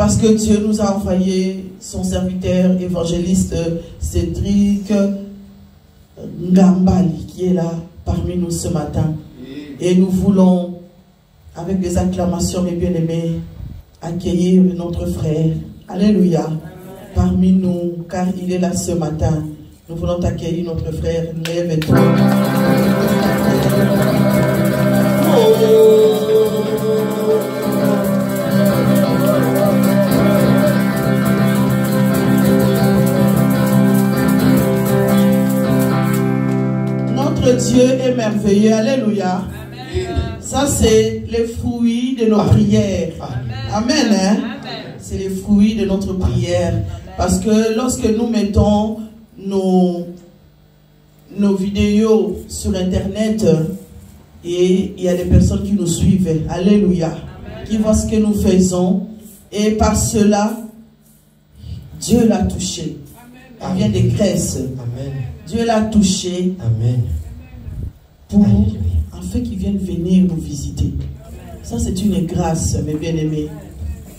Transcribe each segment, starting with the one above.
parce que Dieu nous a envoyé son serviteur évangéliste Cédric Ngambali qui est là parmi nous ce matin. Et nous voulons, avec des acclamations, mes bien-aimés, accueillir notre frère. Alléluia. Parmi nous, car il est là ce matin. Nous voulons accueillir notre frère. Lève-toi. Notre Dieu est merveilleux. Alléluia. Ça, c'est les fruits de nos prières. Amen. Hein? C'est les fruits de notre prière. Parce que lorsque nous mettons nos vidéos sur Internet, et il y a des personnes qui nous suivent. Alléluia. Qui voient ce que nous faisons. Et par cela, Dieu l'a touché. Il vient de Grèce. Dieu l'a touché. Pour afin qu'ils viennent venir nous visiter. Ça, c'est une grâce, mes bien-aimés.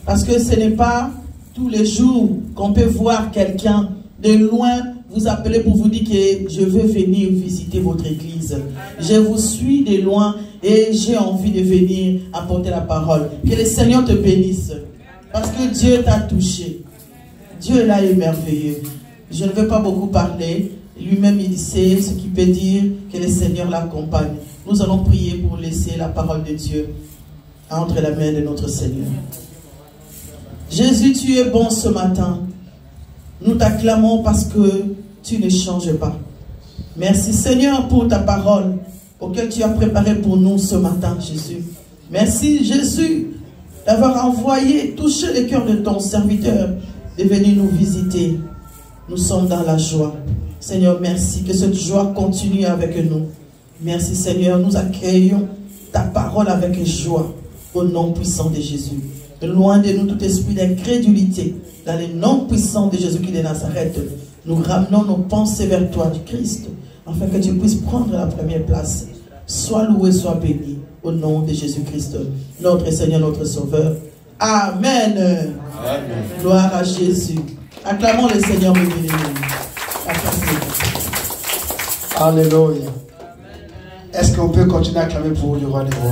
Parce que ce n'est pas tous les jours qu'on peut voir quelqu'un de loin vous appeler pour vous dire que je veux venir visiter votre église. Je vous suis de loin et j'ai envie de venir apporter la parole. Que le Seigneur te bénisse. Parce que Dieu t'a touché. Dieu là est merveilleux. Je ne veux pas beaucoup parler. Lui-même, il sait ce qu'il peut dire, que le Seigneur l'accompagne. Nous allons prier pour laisser la parole de Dieu entre la main de notre Seigneur. Jésus, tu es bon ce matin. Nous t'acclamons parce que tu ne changes pas. Merci Seigneur pour ta parole auquel tu as préparé pour nous ce matin, Jésus. Merci Jésus d'avoir envoyé, touché le cœur de ton serviteur, de venir nous visiter. Nous sommes dans la joie. Seigneur, merci que cette joie continue avec nous. Merci Seigneur, nous accueillons ta parole avec joie au nom puissant de Jésus. Loin de nous tout esprit d'incrédulité, dans le nom puissant de Jésus qui est de Nazareth, nous ramenons nos pensées vers toi, du Christ, afin que tu puisses prendre la première place. Sois loué, sois béni, au nom de Jésus-Christ, notre Seigneur, notre Sauveur. Amen. Amen. Gloire à Jésus. Acclamons le Seigneur, mes bien-aimés. Alléluia. Est-ce qu'on peut continuer à acclamer pour le roi des rois?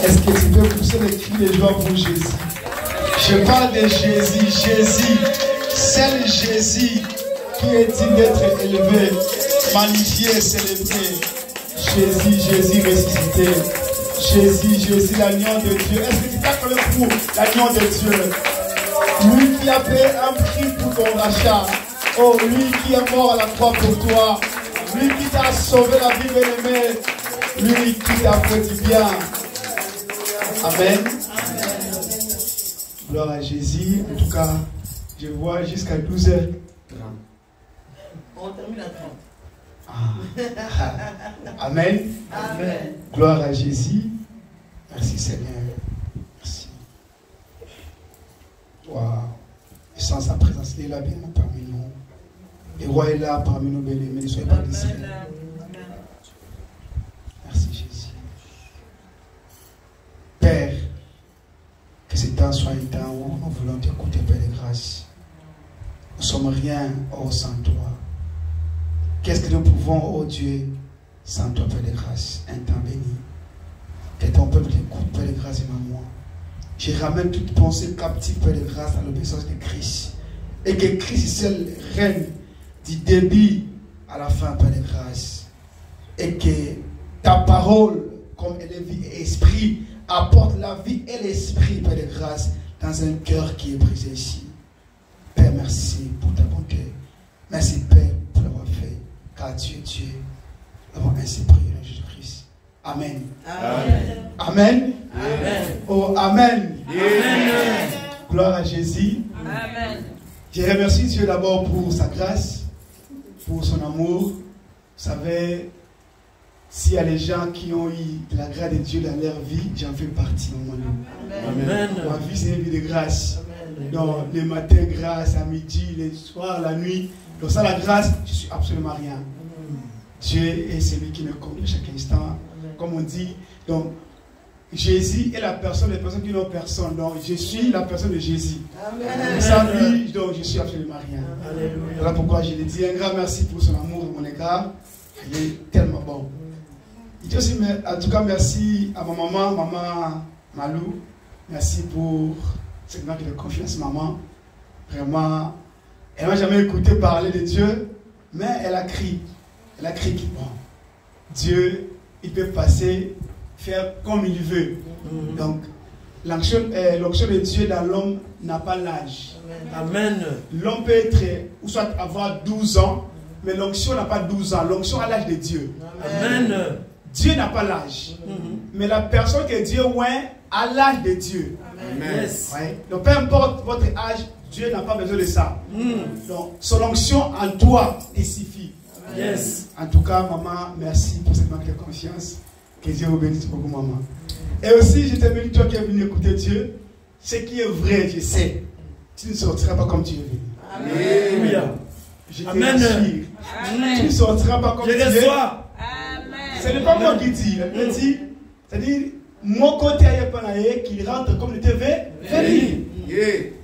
Est-ce que tu peux pousser les cris de joie pour Jésus? Je parle de Jésus, Jésus, seul Jésus qui est digne d'être élevé, magnifié, célébré. Jésus, Jésus ressuscité. Jésus, Jésus, l'agneau de Dieu. Est-ce que tu t'acclames pour l'agneau de Dieu? Lui qui a payé un prix pour ton rachat. Oh, lui qui est mort à la croix pour toi. Lui qui t'a sauvé la vie, bien-aimée. Lui qui t'a fait du bien. Amen. Gloire à Jésus. En tout cas, je vois jusqu'à 12h30. On termine à 30. Amen. Amen. Gloire à Jésus. Merci Seigneur. Merci. Wow. Et sans sa présence, il est là bien parmi nous. Le roi est là parmi nous, bien-aimés. Ne soyez pas discrets. Merci Jésus. Père, que ce temps soit un temps où nous voulons t'écouter, Père de grâce. Nous ne sommes rien, oh, sans toi. Qu'est-ce que nous pouvons, oh Dieu, sans toi, Père de grâce, un temps béni. Que ton peuple t'écoute, Père de grâce, et moi. Je ramène toute pensée captive, Père de grâce, à l'obéissance de Christ. Et que Christ seul règne du début à la fin, Père de grâce. Et que ta parole, comme elle est vie et esprit, apporte la vie et l'esprit, Père de grâce, dans un cœur qui est brisé ici. Père, merci pour ta bonté. Merci, Père, pour l'avoir fait. Car tu es Dieu. Nous avons ainsi prié en Jésus-Christ. Amen. Amen. Amen. Amen. Oh, Amen. Amen. Gloire à Jésus. Amen. Je remercie Dieu d'abord pour sa grâce, pour son amour. Vous savez, s'il y a des gens qui ont eu de la grâce de Dieu dans leur vie, j'en fais partie. Amen. Ma vie, c'est une vie de grâce. Amen. Donc, le matin, grâce, à midi, le soir, la nuit. Donc, ça, la grâce, je ne suis absolument rien. Amen. Dieu est celui qui me comble chaque instant. Amen. Comme on dit. Donc, Jésus est la personne, les personnes qui n'ont personne. Donc, je suis la personne de Jésus. Sans lui, donc je suis absolument rien. Voilà pourquoi je lui dis un grand merci pour son amour à mon égard. Il est tellement bon. Je dis aussi, en tout cas, merci à ma maman Malou. Merci pour cette marque de confiance, maman. Vraiment, elle ne m'a jamais écouté parler de Dieu, mais elle a crié. Elle a crié bon, Dieu, il peut passer, faire comme il veut. Donc, l'onction de Dieu dans l'homme n'a pas l'âge. Amen. L'homme peut être, ou soit avoir 12 ans, mais l'onction n'a pas 12 ans. L'onction a l'âge de Dieu. Amen. Dieu n'a pas l'âge. Mais la personne que Dieu oint a l'âge de Dieu. Amen. Yes. Ouais. Donc, peu importe votre âge, Dieu n'a pas besoin de ça. Donc, son onction en toi te suffit. Yes. En tout cas, maman, merci pour cette marque de confiance. Que Dieu vous bénisse beaucoup, maman. Et aussi, je te bénis, toi qui es venu écouter Dieu. Ce qui est vrai, je sais. Tu ne sortiras pas comme tu es venu. Amen. Je te Amen. rassure. Tu ne sortiras pas comme tu es venu. Ce n'est pas moi qui dis. Elle dit, c'est-à-dire, mon côté aïe qu'il rentre comme il était venu.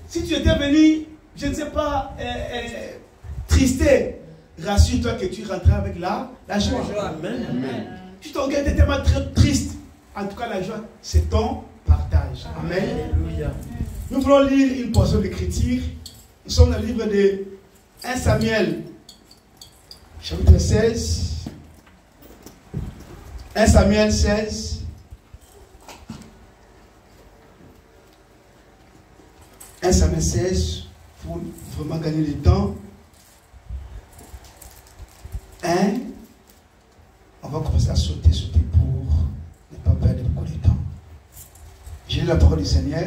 Si tu étais venu, je ne sais pas, tristé, rassure-toi que tu rentreras avec la joie. Amen. Tu t'en regardais tellement très triste. En tout cas, la joie, c'est ton partage. Amen. Alléluia. Nous voulons lire une portion d'écriture. Nous sommes dans le livre de 1 Samuel, chapitre 16. 1 Samuel 16. 1 Samuel 16, pour vraiment gagner du temps. 1. On va commencer à sauter pour ne pas perdre beaucoup de temps. J'ai lu la parole du Seigneur.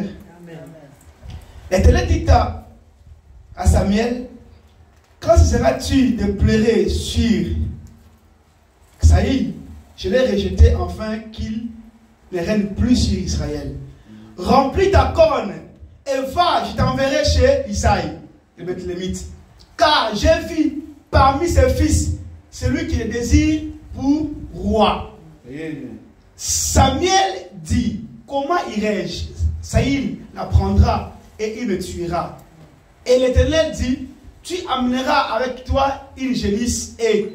L'Éternel dit à Samuel, quand cesseras-tu de pleurer sur Saïd, je l'ai rejeté afin qu'il ne règne plus sur Israël. Remplis ta corne et va, je t'enverrai chez Isaïe, le Bethlémite. Car j'ai vu parmi ses fils celui qui le désire pour roi. Samuel dit, comment irai-je? Saïd l'apprendra et il me tuera. Et l'Éternel dit, tu amèneras avec toi une génisse et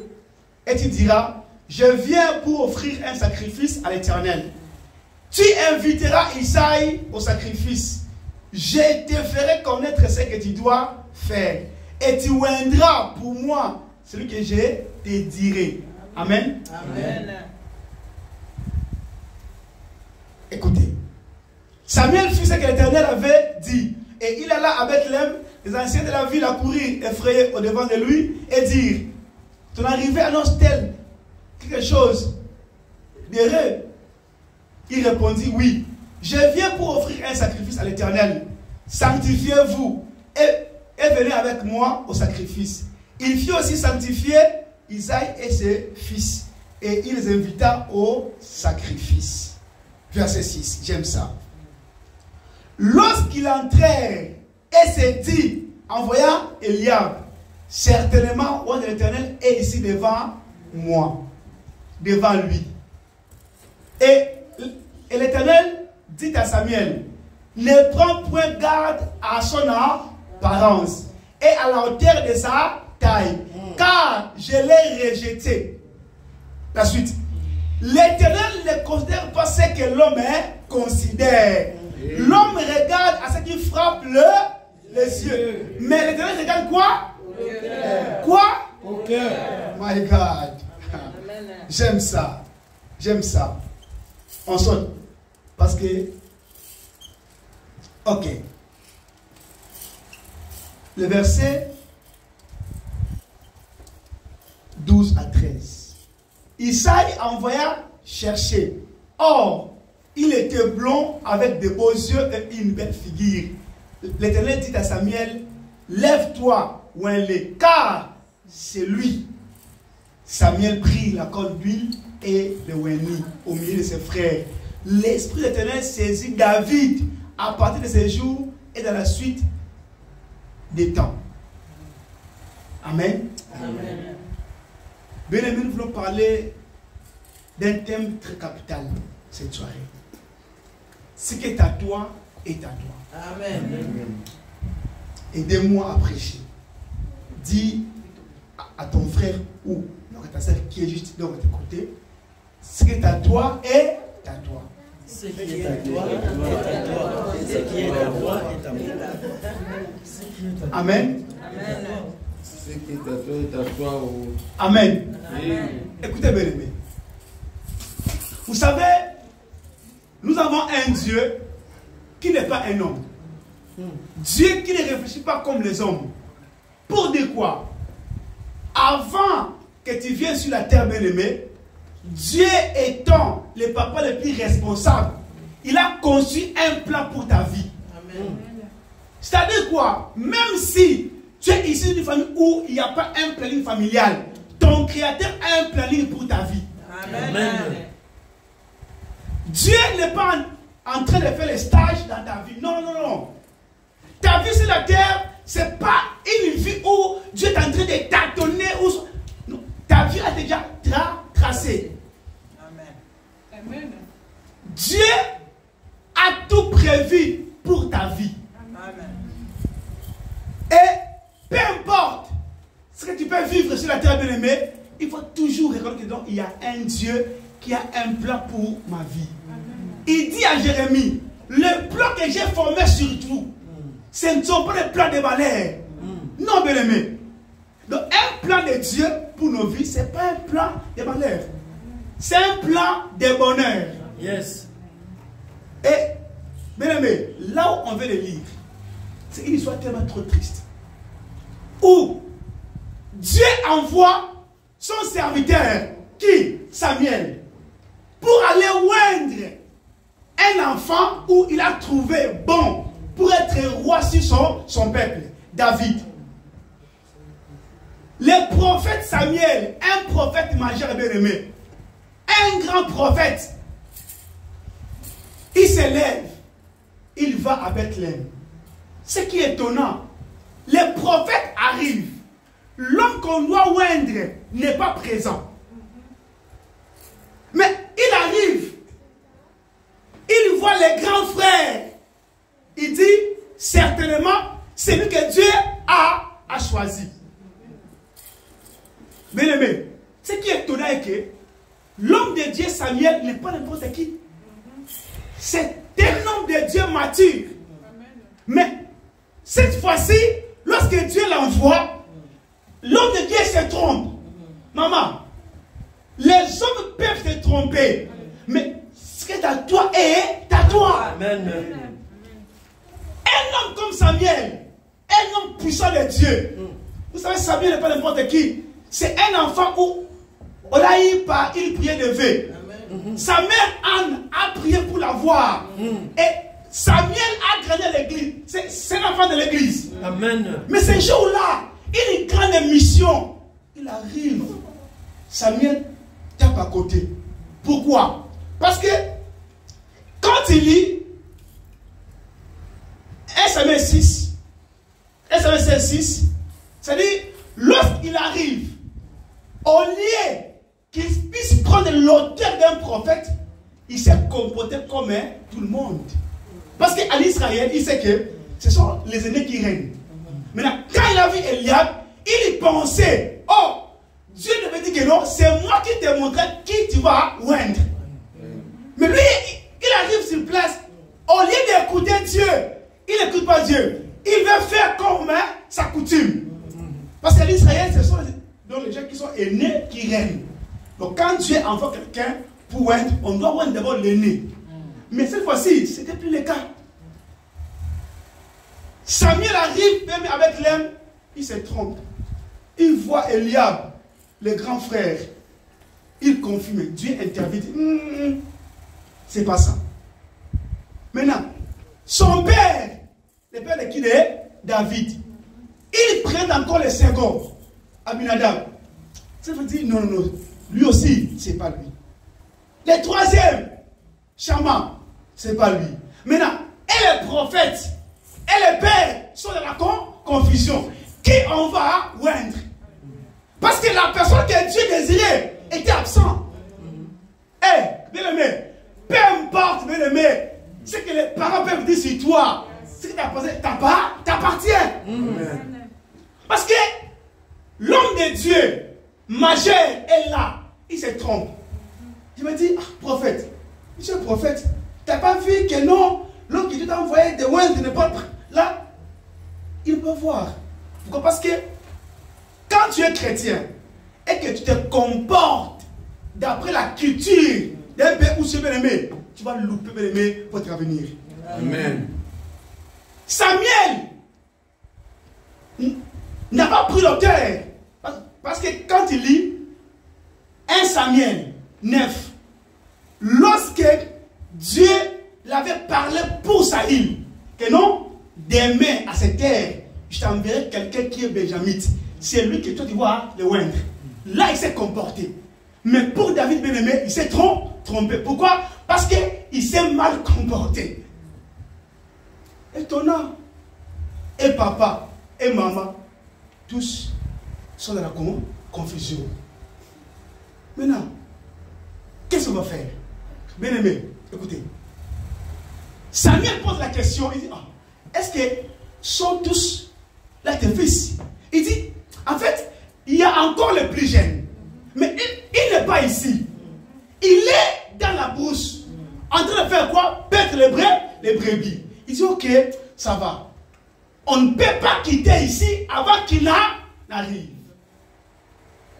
tu diras, je viens pour offrir un sacrifice à l'Éternel. Tu inviteras Isaïe au sacrifice. Je te ferai connaître ce que tu dois faire. Et tu oindras pour moi celui que je te dirai. Amen. Amen. Écoutez. Samuel fit ce que l'Éternel avait dit. Et il alla à Bethléem. Les anciens de la ville accourirent effrayés au-devant de lui et dirent, ton arrivée annonce-t-elle quelque chose d'heureux? Il répondit, oui. Je viens pour offrir un sacrifice à l'Éternel. Sanctifiez-vous et venez avec moi au sacrifice. Il fit aussi sanctifier Isaïe et ses fils. Et il les invita au sacrifice. Verset 6, j'aime ça. Lorsqu'il entrèrent et s'est dit, en voyant Eliab, certainement, l'ange de l'Éternel est ici devant moi, devant lui. Et l'Éternel dit à Samuel, ne prends point garde à son apparence et à la hauteur de sa taille, car je l'ai rejeté. La suite. L'Éternel ne considère pas ce que l'homme considère. L'homme regarde à ce qui frappe les yeux. Mais l'Éternel regarde quoi? Quoi? Au cœur. My God. J'aime ça. J'aime ça. On saute. Parce que... Ok. Le verset 12 à 13. Isaïe envoya chercher. Or, il était blond avec de beaux yeux et une belle figure. L'Éternel dit à Samuel, lève-toi, oins-le, car c'est lui. Samuel prit la corne d'huile et le oignit au milieu de ses frères. L'Esprit de l'Éternel saisit David à partir de ces jours et dans la suite des temps. Amen. Amen. Bien-aimés, nous voulons parler d'un thème très capital cette soirée. ce qui est à toi est à toi. Amen. Aidez-moi à prêcher. Dis à ton frère ou à ta soeur qui est juste de votre côté, ce qui est à toi est à toi. Ce qui est à toi est à toi. Ce qui est à toi est à moi. Amen. Ce qui est à toi est à toi. Amen. Amen. Écoutez, bien aimé. Vous savez, nous avons un Dieu qui n'est pas un homme. Dieu qui ne réfléchit pas comme les hommes. Pour dire quoi? Avant que tu viennes sur la terre, bien-aimé, Dieu étant le papa le plus responsable, il a conçu un plan pour ta vie. C'est-à-dire quoi? Même si tu es issu d'une famille où il n'y a pas un planning familial, ton créateur a un planning pour ta vie. Amen. Dieu n'est pas en train de faire les stages dans ta vie. Non, non, non. Ta vie sur la terre, ce n'est pas une vie où Dieu est en train de tâtonner. Non. Ta vie a déjà tracé. Amen. Dieu a tout prévu pour ta vie. Amen. Et peu importe ce que tu peux vivre sur la terre, bien-aimé, il faut toujours reconnaître qu'il y a un Dieu qui a un plan pour ma vie. Il dit à Jérémie, le plan que j'ai formé sur vous, ce ne sont pas des plans de malheur. Non, bien-aimé. Donc, un plan de Dieu pour nos vies, ce n'est pas un plan de malheur. C'est un plan de bonheur. Yes. Et, bien-aimé, là où on veut le lire, c'est une histoire tellement trop triste. Où Dieu envoie son serviteur, qui? Samuel, pour aller oindre un enfant où il a trouvé bon pour être roi sur son peuple, David. Le prophète Samuel, un prophète majeur bien-aimé, un grand prophète, il se lève, il va à Bethléem. Ce qui est étonnant, les prophètes arrivent, l'homme qu'on doit oindre n'est pas présent. Mais il arrive, il voit les grands frères. Il dit, certainement, c'est lui que Dieu a choisi. Bien aimé, ce qui est étonnant est que l'homme de Dieu Samuel n'est pas n'importe qui. C'est un homme de Dieu mature. Mais cette fois-ci, lorsque Dieu l'envoie, l'homme de Dieu se trompe. Maman, les hommes peuvent se tromper, mais ce qui est à toi est à toi. Amen. Un homme comme Samuel, un homme puissant de Dieu. Vous savez, Samuel n'est pas n'importe qui. C'est un enfant où on l'a eu par une prière de vœux. Sa mère Anne a prié pour l'avoir. Et Samuel a grandi à l'église. C'est un enfant de l'église. Amen. Mais ce jour-là, une grande mission. Il arrive. Samuel tape à côté. Pourquoi? Parce que quand il lit 1 Samuel 6, 1 Samuel 6, c'est-à-dire, lorsqu'il arrive, au lieu qu'il puisse prendre l'auteur d'un prophète, il s'est comporté comme tout le monde. Parce qu'en Israël, il sait que ce sont les aînés qui règnent. Maintenant, quand il a vu Eliab, il pensait, oh, Dieu devait dire que non, c'est moi qui te montrerai qui tu vas oindre. Mais lui, il arrive sur place, au lieu d'écouter Dieu, il n'écoute pas Dieu. Il veut faire comme sa coutume. Parce qu'en Israël, ce sont les gens qui sont aînés qui règnent. Donc quand Dieu envoie quelqu'un pour oindre, on doit oindre d'abord l'aîné. Mais cette fois-ci, ce n'était plus le cas. Samuel arrive même avec l'homme, il se trompe. Il voit Eliab, le grand frère. Il confirme, Dieu intervient, dit, c'est pas ça. Maintenant, son père, le père de qui est David, il prend encore le second, Abinadab. Ça veut dire, non, non, non, lui aussi, c'est pas lui. Le troisième, Shama, c'est pas lui. Maintenant, et les prophètes, et les pères sont dans la confusion. Qui on va oindre? Parce que la personne que Dieu désirait était absente. Eh, bien aimé, peu importe, bien aimé, ce que toi. Ce que tu as posé t'appartient. Parce que l'homme de Dieu, majeur, est là. Il se trompe. Je me dis, prophète, monsieur le prophète, tu n'as pas vu que non, l'homme qui t'a envoyé de loin, de ne pas là, il peut voir. Pourquoi? Parce que quand tu es chrétien et que tu te comportes d'après la culture d'un père ou bien aimé, tu vas louper bien aimé votre avenir. Amen. Samuel n'a pas pris l'auteur. Parce que quand il lit 1 Samuel 9, lorsque Dieu l'avait parlé pour Saïl, que non, demain à cette terre, je t'enverrai quelqu'un qui est benjamite. C'est lui que toi tu vois le oindre. Là il s'est comporté. Mais pour David bien-aimé, il s'est trompé. Pourquoi? Parce qu'il s'est mal comporté. Étonnant. Et papa et maman, tous sont dans la confusion. Maintenant, qu'est-ce qu'on va faire? Bien-aimé, écoutez. Samuel pose la question, il dit, est-ce que sont tous là tes fils? Il dit, en fait, il y a encore le plus jeune. Mais il n'est pas ici. Il est dans la brousse. En train de faire quoi? Paître les brebis. Il dit, ok, ça va. On ne peut pas quitter ici avant qu'il n'arrive.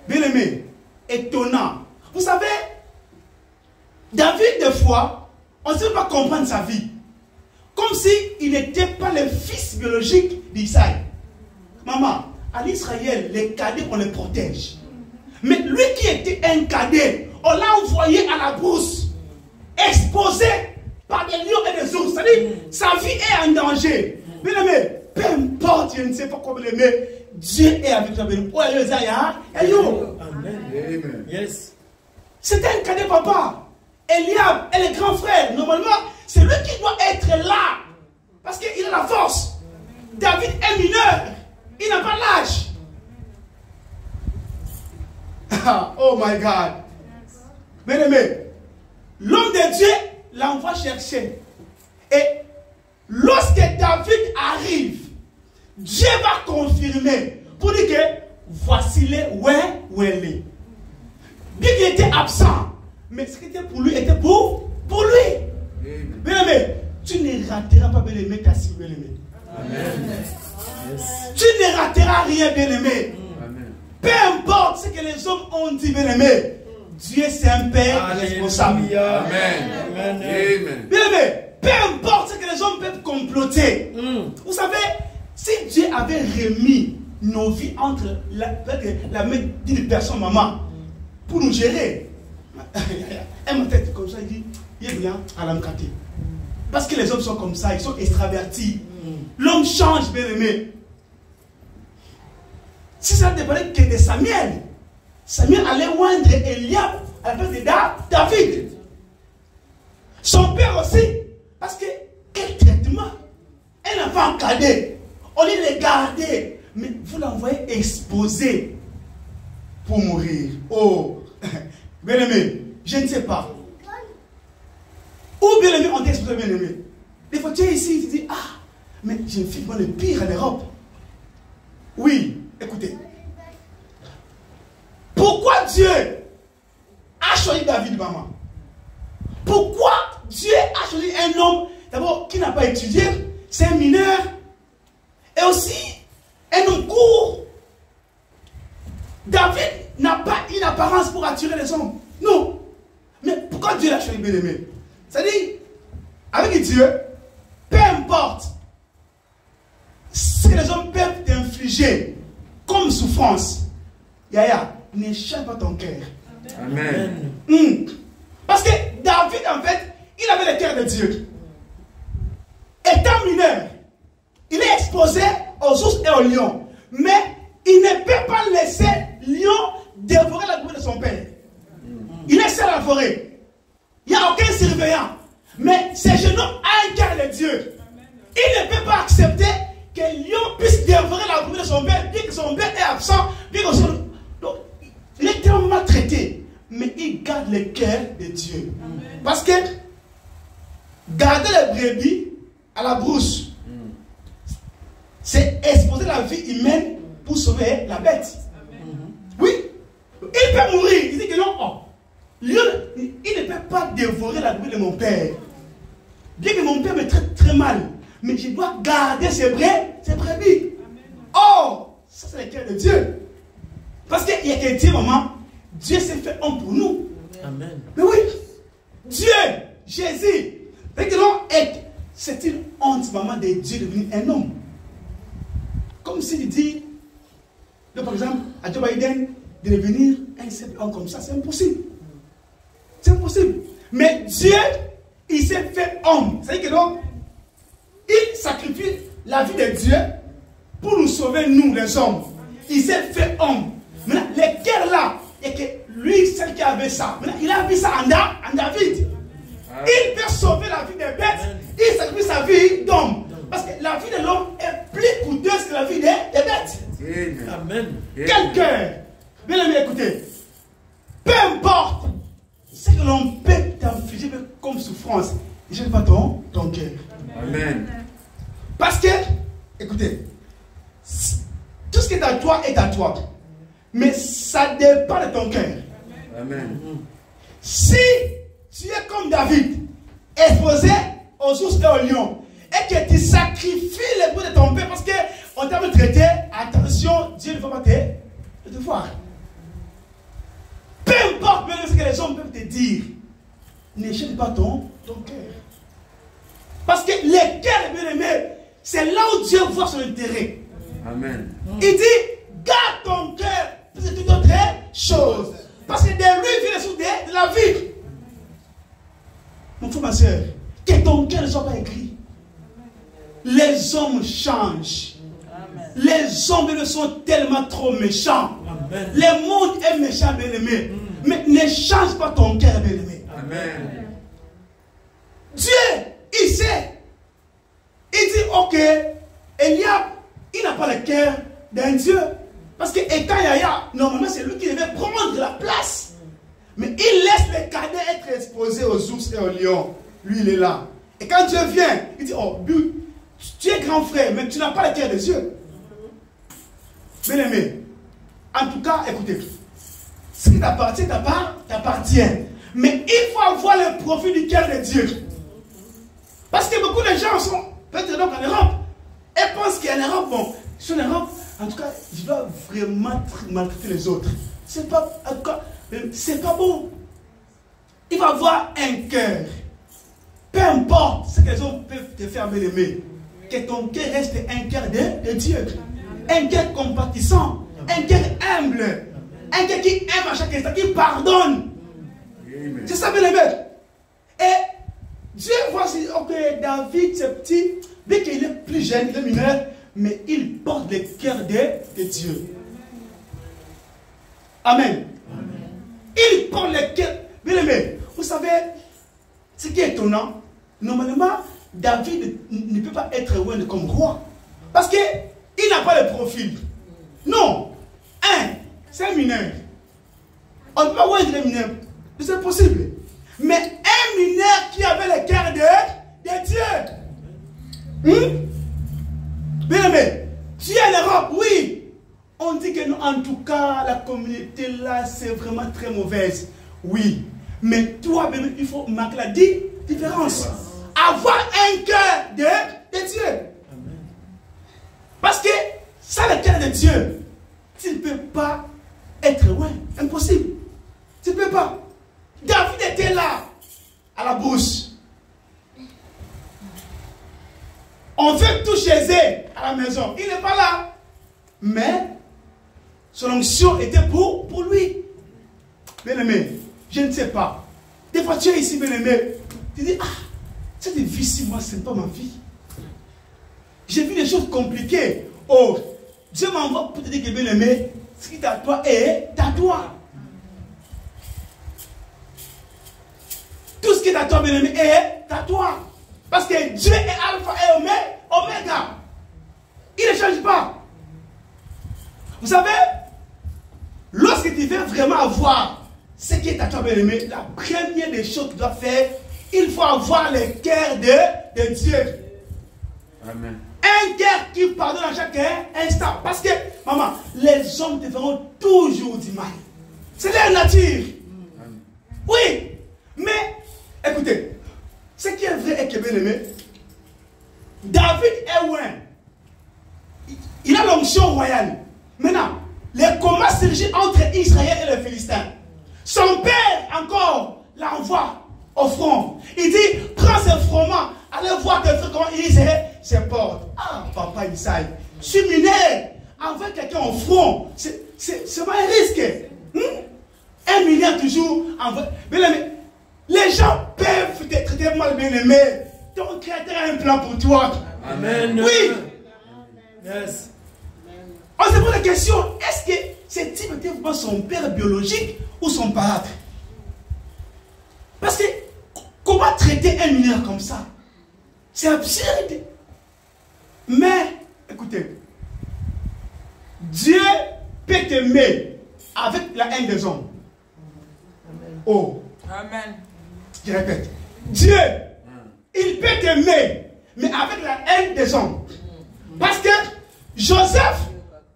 Bien-aimé, étonnant. Vous savez, David, des fois, on ne sait pas comprendre sa vie. Comme s'il n'était pas le fils biologique d'Isaïe. Maman, à l'Israël, les cadets, on les protège. Mais lui qui était un cadet, on l'a envoyé à la brousse, exposé par des lions et des ours. C'est-à-dire, sa vie est en danger. Bien aimé, peu importe, je ne sais pas comment l'aimer, Dieu est avec toi. Amen. Yes. C'était un cadet papa. Eliab est le grand frère. Normalement, c'est lui qui doit être là. Parce qu'il a la force. David est mineur. Il n'a pas l'âge. Oh my God. Bien-aimé, l'homme de Dieu l'envoie chercher. Et lorsque David arrive, Dieu va confirmer pour dire que voici les où elle est. Bien qu'il était absent, mais ce qui était pour lui était pour lui. Bien-aimé, tu ne rateras pas, bien-aimé, ta cible, bien-aimé. Amen. Tu ne rateras rien, bien-aimé. Peu importe ce que les hommes ont dit, bien-aimé, Dieu c'est un Père responsable. Amen. Bien-aimé, peu importe ce que les hommes peuvent comploter. Vous savez, si Dieu avait remis nos vies entre la main d'une personne, maman, pour nous gérer, elle m'a tête comme ça, il dit, il est bien à l'amkaté. Parce que les hommes sont comme ça, ils sont extravertis. L'homme change, bien-aimé. Si ça dépendait que de Samuel, Samuel allait oindre Eliab à la place de David. Son père aussi. Parce que quel traitement? Un enfant cadet. On les garder. Mais vous l'envoyez exposé pour mourir. Oh, bien-aimé, je ne sais pas. Ou bien-aimé, on t'expose, bien-aimé. Des fois, tu es ici, tu dis, mais j'ai fait le pire en Europe. Oui. Écoutez, pourquoi Dieu a choisi David, maman? Pourquoi Dieu a choisi un homme, d'abord, qui n'a pas étudié, c'est un mineur, et aussi un homme court? David n'a pas une apparence pour attirer les hommes. Non. Mais pourquoi Dieu l'a choisi, bien-aimé? C'est-à-dire, avec Dieu, peu importe ce que les hommes peuvent t'infliger comme souffrance, Yaya, n'échappe pas ton cœur. Amen. Parce que David, en fait, il avait le cœur de Dieu. Étant mineur, il est exposé aux ours et aux lions. Mais il ne peut pas laisser lion dévorer la brebis de son père. Il est seul à la forêt. Il n'y a aucun surveillant. Mais ce jeune homme a un cœur de Dieu. Il ne peut pas accepter que lion puisse dévorer la brebis de son père, bien que son père est absent, bien que son... Donc, il est tellement maltraité, mais il garde le cœur de Dieu. Amen. Parce que garder les brebis à la la brousse. C'est exposer la vie humaine pour sauver la bête. Oui. Il peut mourir. Il dit que non. Oh, il ne peut pas dévorer la brebis de mon père. Bien que mon père me traite très mal, mais je dois garder ses brebis. Oh, ça c'est le cœur de Dieu. Parce qu'il y a quelqu'un, maman, Dieu s'est fait homme pour nous. Amen. Mais oui, Dieu, Jésus, c'est une honte, maman, de Dieu de devenir un homme. Comme s'il dit, par exemple, à Joe Biden, de devenir un simple homme comme ça, c'est impossible. C'est impossible. Mais Dieu, il s'est fait homme. C'est-à-dire que donc, il sacrifie la vie de Dieu pour nous sauver, nous, les hommes. Il s'est fait homme. Maintenant, le cœur là, et que lui, celle qui avait ça, maintenant, il a vu ça en David. Il peut sauver la vie des bêtes, il sacrifie sa vie d'homme. Parce que la vie de l'homme est plus coûteuse que la vie des bêtes. Amen. Quel cœur. Bien aimé, écoutez. Peu importe ce que l'on peut t'infliger comme souffrance, ne jette pas ton cœur. Amen. Parce que, écoutez, tout ce qui est à toi est à toi. Mais ça dépend de ton cœur. Amen. Si tu es comme David, exposé aux ours et aux lions, et que tu sacrifies les bouts de ton père, parce qu'on t'a traité, attention, Dieu ne va pas te voir. Peu importe ce que les hommes peuvent te dire, ne jette pas ton cœur. Parce que le cœur, bien aimé, c'est là où Dieu voit son intérêt. Amen. Il dit, garde ton cœur, c'est toute autre chose. Parce que de lui vient le souffle de la vie. Mon frère, ma soeur, que ton cœur ne soit pas écrit. Les hommes changent. Amen. Les hommes sont tellement trop méchants. Amen. Le monde est méchant, bien aimé. Mais ne change pas ton cœur, bien aimé. Amen. Dieu, il sait. Il dit, ok, Eliab, il n'a pas le cœur d'un Dieu. Parce que étant Yahya, normalement c'est lui qui devait prendre la place. Mais il laisse les cadets être exposés aux ours et aux lions. Lui, il est là. Et quand Dieu vient, il dit, oh, tu es grand frère, mais tu n'as pas le cœur de Dieu. Bien aimé, en tout cas, écoutez, ce qui t'appartient, t'appartient. Mais il faut avoir le profil du cœur de Dieu. Parce que beaucoup de gens sont peut-être donc en Europe et pensent qu'en Europe, bon, je suis en Europe, en tout cas, je dois vraiment maltraiter les autres. C'est pas, en tout cas, c'est pas bon. Il va avoir un cœur. Peu importe ce que les autres peuvent te faire, bien aimer, que ton cœur reste un cœur de Dieu. Un cœur compatissant, un cœur humble, un cœur qui aime à chaque instant, qui pardonne. C'est ça, bien aimé. Et Dieu voit si, ok, David, c'est petit, bien qu'il est plus jeune, il est mineur, mais il porte le cœur de Dieu. Amen. Il porte le cœur. Bien aimé, vous savez, ce qui est étonnant, normalement, David ne peut pas être loin comme roi. Parce qu'il n'a pas le profil. Non. C'est un mineur. On ne peut pas voir un mineur. C'est possible. Mais un mineur qui avait le cœur de Dieu. Bien aimé, tu es en Europe, oui. On dit que non, en tout cas, la communauté là, c'est vraiment très mauvaise. Oui. Mais toi, bien aimé, il faut marquer la différence. Avoir un cœur de Dieu. Amen. Parce que ça, le cœur de Dieu, tu ne peux pas être loin. Impossible. Tu ne peux pas. David était là, à la bouche. On veut tout chez eux, à la maison. Il n'est pas là. Mais son onction était pour lui. Bien aimé, je ne sais pas. Des fois, tu es ici, bien aimé. Tu dis, cette vie-ci, moi, ce n'est pas ma vie. J'ai vu des choses compliquées. Oh, Dieu m'envoie pour te dire que, bien aimé, ce qui est à toi est à toi. Tout ce qui est à toi, bien aimé, est à toi. Parce que Dieu est alpha et oméga. Il ne change pas. Vous savez, lorsque tu veux vraiment avoir ce qui est à toi, bien aimé, la première des choses que tu dois faire, il faut avoir le cœur de Dieu. Amen. Un cœur qui pardonne à chaque instant. Parce que, maman, les hommes te feront toujours du mal. C'est leur nature. Amen. Oui. Mais, écoutez, ce qui est vrai et qui est bien aimé, David est loin. Il a l'onction royale. Maintenant, les combats surgissent entre Israël et les Philistins. Son père encore l'envoie au front. Il dit, prends ce froment, allez voir tes frères comment ils se portent. Ah, papa Isaïe, je suis mineur. Envoie quelqu'un au front, c'est pas un risque. Un milliard toujours envoie. Les gens peuvent te traiter mal, bien aimé. Ton créateur a un plan pour toi. Amen. Oui. Yes. On se pose la question, est-ce que ce type était vraiment son père biologique ou son parâtre? Parce que, comment traiter un mineur comme ça? C'est absurde. Mais, écoutez, Dieu peut t'aimer avec la haine des hommes. Oh. Amen. Je répète. Dieu, il peut t'aimer, mais avec la haine des hommes. Parce que Joseph,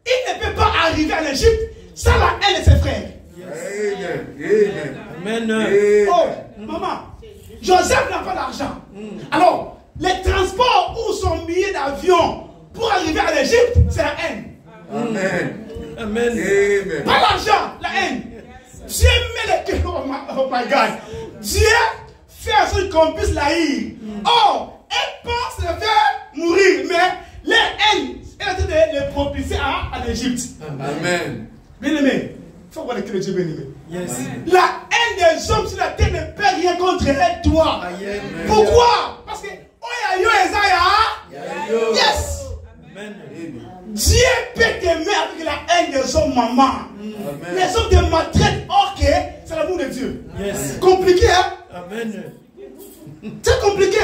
il ne peut pas arriver à l'Égypte sans la haine de ses frères. Amen. Amen. Oh, maman, Joseph n'a pas d'argent. Alors, les transports ou son billet d'avion pour arriver à l'Égypte, c'est la haine. Amen. Amen. Pas l'argent, la haine. Dieu met les... Oh my God. Dieu fait en sorte qu'on puisse l'haïr. Oh, elle pense le faire mourir, mais les haines, elle a été de les propulser à l'Égypte. Amen. Bien aimé, il faut voir le cœur de Dieu, bien aimé. Yes. La haine des hommes sur la terre ne peut rien contre toi. Amen. Pourquoi? Parce que Oya Isaiah. Yes. Amen. Dieu peut t'aimer avec la haine des hommes, maman. Amen. Les hommes te maltraitent, ok, c'est l'amour de Dieu. Yes. Compliqué, hein? Amen. C'est compliqué.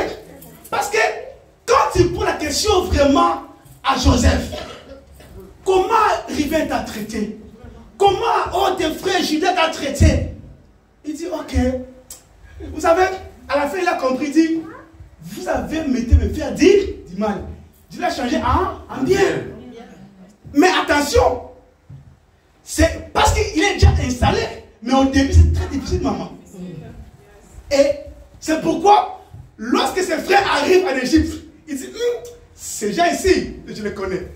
Parce que quand tu poses la question vraiment à Joseph, comment Ruben t'a traité? Comment tes frères Judas t'a traité? Il dit, ok. Vous savez, à la fin, il a compris, il dit, vous avez été me faire dire du mal. Dieu l'a changé en bien. Mais attention, c'est parce qu'il est déjà installé, mais au début, c'est très difficile, maman. Et c'est pourquoi, lorsque ses frères arrivent en Égypte, il dit, ces gens ici, je les connais.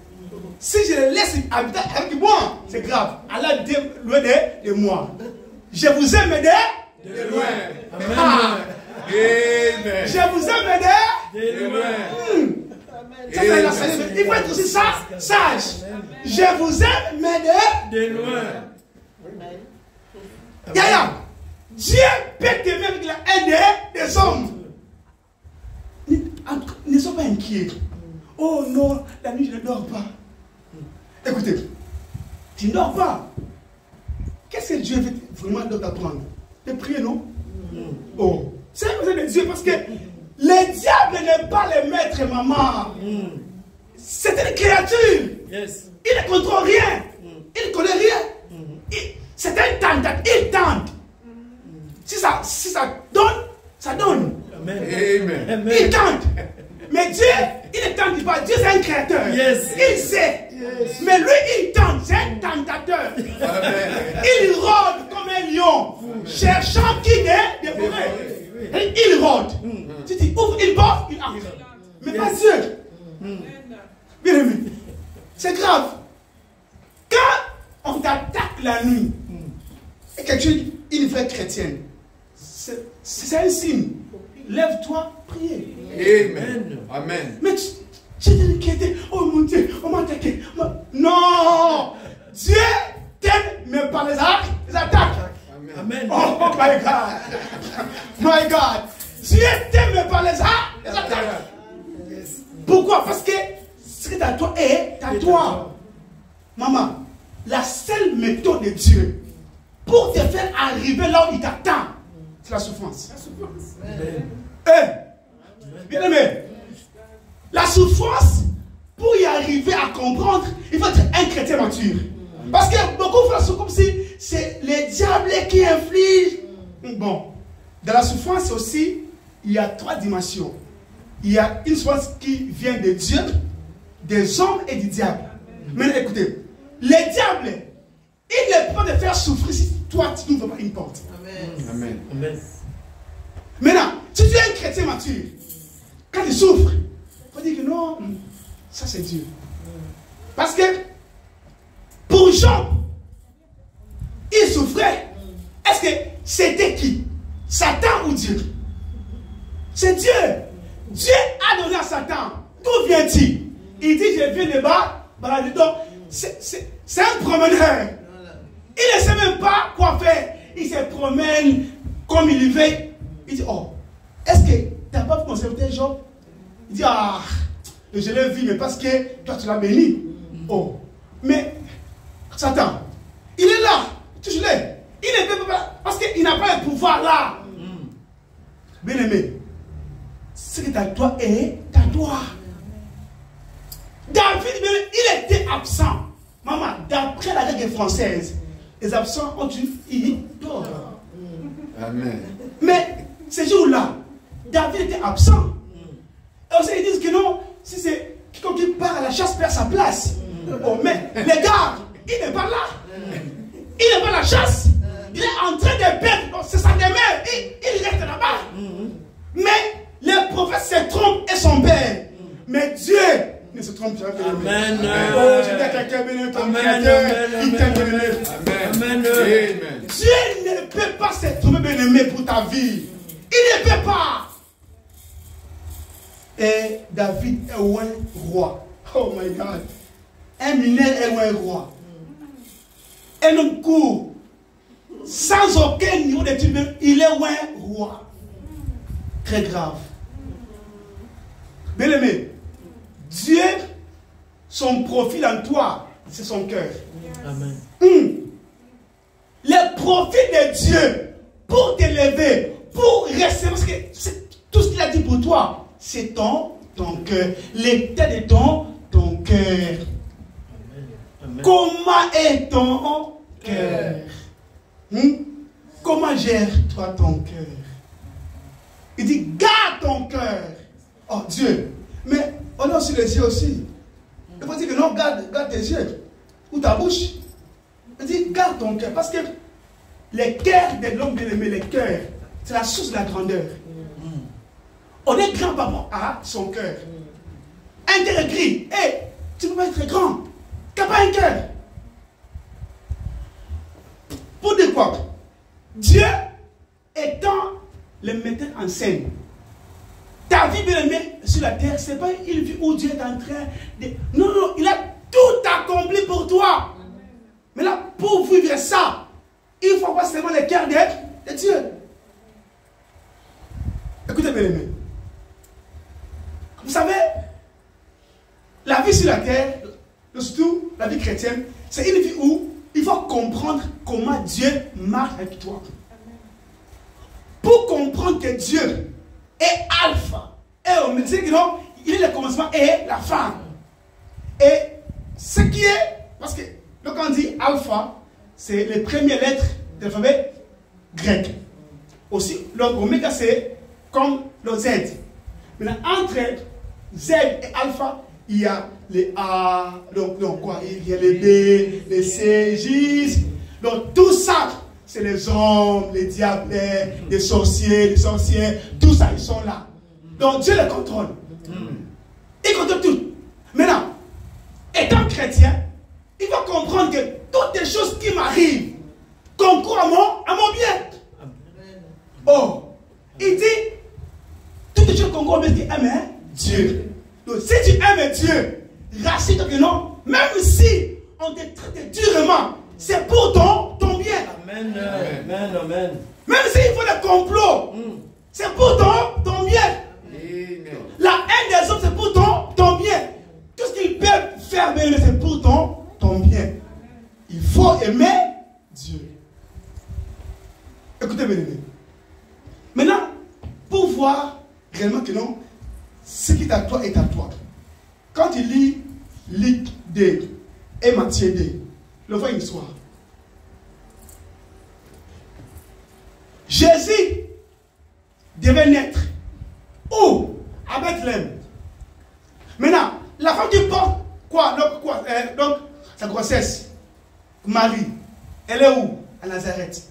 Si je les laisse habiter avec moi, c'est grave. Allah est loin de moi. Je vous aime de loin. Amen. Ah. Amen. Je vous aime De loin. Ça, c'est la sagesse. Il faut être aussi sage. Je vous aime, mais De loin. Yaya, Dieu peut t'aimer avec la haine des hommes. Ne sois pas inquiet. Oh non, la nuit je ne dors pas. Écoutez, tu ne dors pas. Qu'est-ce que Dieu veut vraiment t'apprendre? De prier, non? Oh, c'est la besoin de Dieu parce que le diable n'est pas le maître, maman. C'est une créature. Yes. Il ne contrôle rien. Il ne connaît rien. C'est un tentateur. Il tente. Si ça donne, ça donne. Amen. Amen. Il tente. Mais Dieu, il ne tente pas. Dieu, c'est un créateur. Yes. Il sait. Yes. Mais lui, il tente. C'est un tentateur. Amen. Il rôde comme un lion, cherchant qui dévorer. Il rôde. Tu dis, ouvre, il porte, il entre. Mais pas Dieu. Bien aimé. C'est grave. Quand on t'attaque la nuit, et que tu es une vraie chrétienne, c'est un signe. Lève-toi, priez. Amen. Amen. Mais tu t'es inquiété. Oh mon Dieu, on m'a attaqué. Non! Dieu t'aime, mais par les attaques. Amen. Oh my God. My God. Dieu t'aime, mais par les attaques. Pourquoi? Parce que ce qui est à toi est à toi. Maman, la seule méthode de Dieu pour te faire arriver là où il t'attend, c'est la souffrance. Bien aimé, la souffrance, pour y arriver à comprendre, il faut être un chrétien mature. Parce que beaucoup font comme si c'est les diables qui infligent. Bon, dans la souffrance aussi, il y a 3 dimensions. il y a une semence qui vient de Dieu, des hommes et du diable. Maintenant, écoutez, les diables, il n'est pas de faire souffrir si toi, tu n'ouvres pas une porte. Amen. Amen. Maintenant, si tu es un chrétien mature, quand il souffre, il faut dire que non, ça c'est Dieu. Parce que, pour Job, il souffrait. Est-ce que c'était qui? Satan ou Dieu? C'est Dieu. Dieu a donné à Satan. D'où vient-il? Il dit, je viens de bas. Donc, c'est un promeneur. Il ne sait même pas quoi faire. Il se promène comme il veut. Il dit, oh, est-ce que tu n'as pas conservé Job? Il dit, ah, je l'ai vu, mais parce que toi tu l'as béni. Oh, mais Satan, il est là. Touche-le. Il ne peut pas, parce qu'il n'a pas le pouvoir là. Bien aimé, ce qui est à toi est à toi. David, il était absent. Maman, d'après la règle française, les absents ont une tort. Amen. Mais ces jours-là, David était absent. Et aussi, ils disent que non, si c'est quelqu'un qui part à la chasse, perd sa place. Oh, mais les gars, il n'est pas là. Il n'est pas à la chasse. Il est en train de perdre. C'est sa demeure. Il reste là-bas. Mais les prophètes se trompent et son père. Mais Dieu ne se trompe jamais. Amen. Oh, je dis à quelqu'un, béni ton créateur, il t'aime, béni. Amen. Dieu ne peut pas se tromper, bien-aimé, pour ta vie. Il ne peut pas. Et David est un roi. Oh my God. Un mineur est un roi. Un homme court. Sans aucun niveau d'étude, il est un roi. Très grave. Bien aimé, Dieu, son profil en toi, c'est son cœur. Amen. Le profil de Dieu pour t'élever, pour rester, parce que tout ce qu'il a dit pour toi, c'est ton cœur. L'état de ton cœur. Comment est ton cœur? Comment gère-toi ton cœur? Il dit, garde ton cœur. Oh Dieu. Mais on a aussi les yeux aussi. Il faut dire que non, garde tes yeux. Ou ta bouche. Il dit, garde ton cœur. Parce que les cœurs de l'homme bien-aimé, les cœurs, c'est la source de la grandeur. On est grand par rapport à son cœur. Un cœur est gris. Hey, tu ne peux pas être grand. Tu n'as pas un cœur. Pour dire quoi? Dieu étant le metteur en scène. Ta vie bien-aimée sur la terre, c'est pas une vie où Dieu est en train de... Non, non, il a tout accompli pour toi. Mais là, pour vivre ça, il faut avoir seulement le cœur de Dieu. Écoutez bien-aimé. Vous savez, la vie sur la terre, surtout la vie chrétienne, c'est une vie où il faut comprendre comment Dieu marche avec toi. Pour comprendre que Dieu est alpha et oméga, il est le commencement et la fin. Et ce qui est, parce que quand on dit alpha, c'est les premières lettres de l'alphabet grec. Aussi, l'oméga c'est comme le Z. Maintenant, entre Z et alpha, il y a les A, donc quoi, il y a les B, les C, J. Donc tout ça, c'est les hommes, les diables, les sorciers, les sorcières, tout ça, ils sont là. Donc Dieu les contrôle. Il contrôle tout. Maintenant, étant chrétien, il faut comprendre que toutes les choses qui m'arrivent concourent à mon bien. Oh, il dit, toutes les choses concourent à mon bien. Amen. Dieu. Donc si tu aimes Dieu, rassure-toi que non, même si on te traite durement, c'est pour ton bien. Amen. Amen. Amen. Même s'il faut des complots, c'est pour ton bien. Amen. La haine des hommes, c'est pour ton bien. Tout ce qu'ils peuvent faire, c'est pour ton bien. Il faut aimer Dieu. Écoutez, bien aimé. Maintenant, pour voir réellement que non, ce qui est à toi est à toi. Quand il lit Luc 2 et Matthieu 2, le voit une histoire. Jésus devait naître où? Avec Bethléem. Maintenant, la femme qui porte quoi? Donc, sa grossesse, Marie, elle est où? À Nazareth.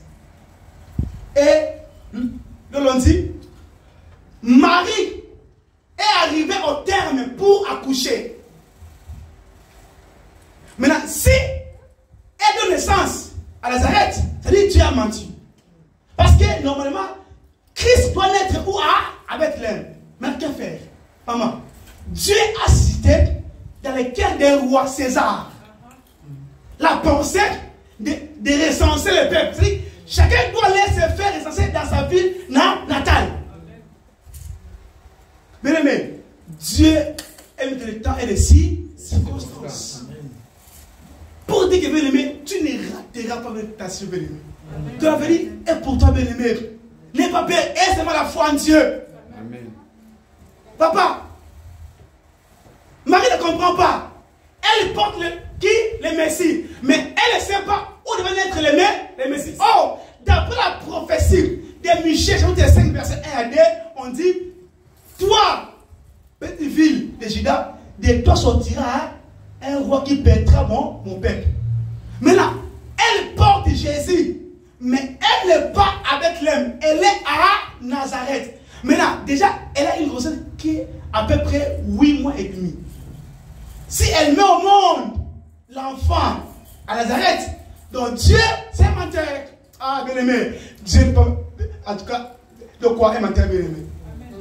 Et, l'on dit, Marie est arrivée au terme pour accoucher. Maintenant, si elle donne naissance à Nazareth, ça dit Dieu a menti. Parce que normalement, Christ doit naître où? À Bethléem. Mais que faire? Maman, Dieu a cité dans les cœurs des rois César la pensée de recenser le peuple. C'est-à-dire, chacun doit laisser faire recenser dans sa ville natale. Bien aimé, Dieu aime le temps et les circonstances. Pour dire que bien aimé, tu ne rateras pas avec ta soeur bien aimé. Tu l'as dit, et pour toi bien aimé, n'aie pas peur, et seulement la foi en Dieu. Amen. Papa, Marie ne comprend pas. Elle porte le Messie, mais elle ne sait pas où devait naître le Messie. Oh, d'après la prophétie de Michée, chapitre 5, verset 1 à 2, on dit, toi, petite ville de Juda, de toi sortira un roi qui pètera mon peuple. Maintenant, elle porte Jésus, mais elle n'est pas à Bethléem, elle est à Nazareth. Maintenant, déjà, elle a une grossesse qui est à peu près 8 mois et demi. Si elle met au monde l'enfant à Nazareth, donc Dieu, c'est un menteur. Ah, bien aimé, Dieu n'est pas. En tout cas, de quoi un menteur, bien aimé?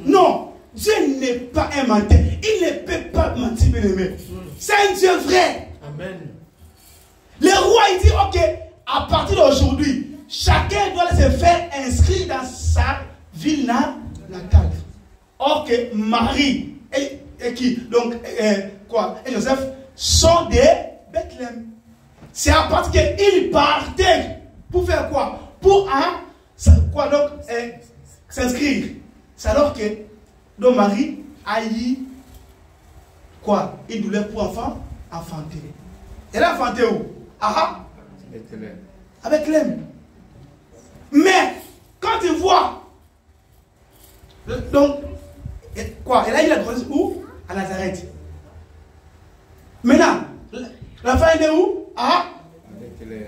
Non, Dieu n'est pas un menteur. Il ne peut pas mentir, bien aimé. C'est un Dieu vrai. Amen. Le roi, il dit, ok, à partir d'aujourd'hui, chacun doit se faire inscrire dans sa ville natale. Or que Marie et qui, donc, et Joseph sont de Bethléem. C'est à partir qu'ils partaient pour faire quoi? Pour s'inscrire. C'est alors que donc Marie a eu quoi? Une douleur pour enfanter. Elle a enfanté où? Bethléem. À Bethléem. Mais quand tu vois, donc, quoi? Elle a eu la grossesse où? À Nazareth. Maintenant, l'enfant est né où? Bethléem.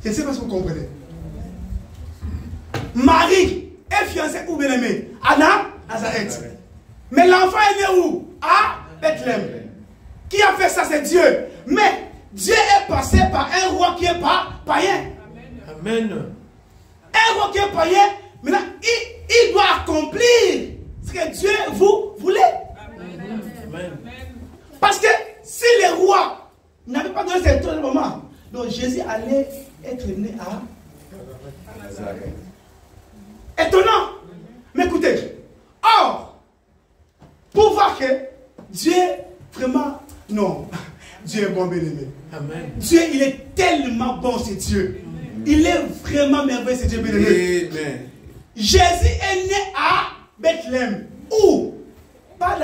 Je ne sais pas si vous comprenez. Marie est fiancée où, bien aimé? À Nazareth. Mais l'enfant est né où? À Bethléem. Qui a fait ça? C'est Dieu. Mais Dieu est passé par un roi qui est païen. Amen. Un roi qui est païen, maintenant, il doit accomplir ce que Dieu vous voulait. Amen. Parce que si les rois n'avaient pas donné ce moment, donc Jésus allait être né à Nazareth. Étonnant. Mais écoutez, or, pour voir que Dieu, vraiment, non, Dieu est bon, bien aimé. Amen. Dieu, il est tellement bon, c'est Dieu. Il est vraiment merveilleux, c'est Dieu, bien aimé. Amen. Jésus est né à Bethléem. Où? Pas